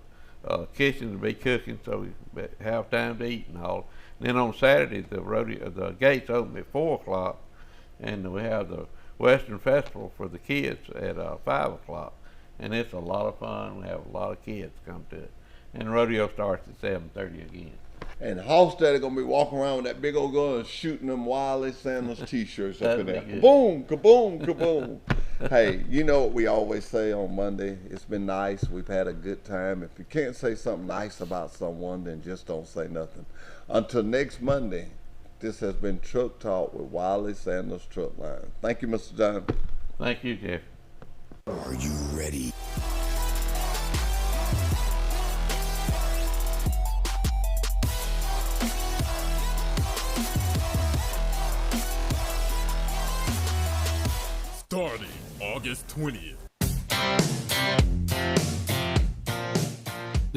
[SPEAKER 7] kitchen to be cooking, so you have time to eat and all. And then on Saturday, the gates open at 4 o'clock, and we have the Western Festival for the kids at 5 o'clock. And it's a lot of fun. We have a lot of kids come to it. And the rodeo starts at 7:30 again.
[SPEAKER 8] And Hallstead are gonna be walking around with that big old gun and shooting them Wiley Sanders t-shirts up in there. Kaboom, kaboom, kaboom. Hey, you know what we always say on Monday? It's been nice. We've had a good time. If you can't say something nice about someone, then just don't say nothing. Until next Monday, this has been Truck Talk with Wiley Sanders Truck Line. Thank you, Mr. John.
[SPEAKER 7] Thank you, Jeff.
[SPEAKER 9] Are you ready? Starting August 20th.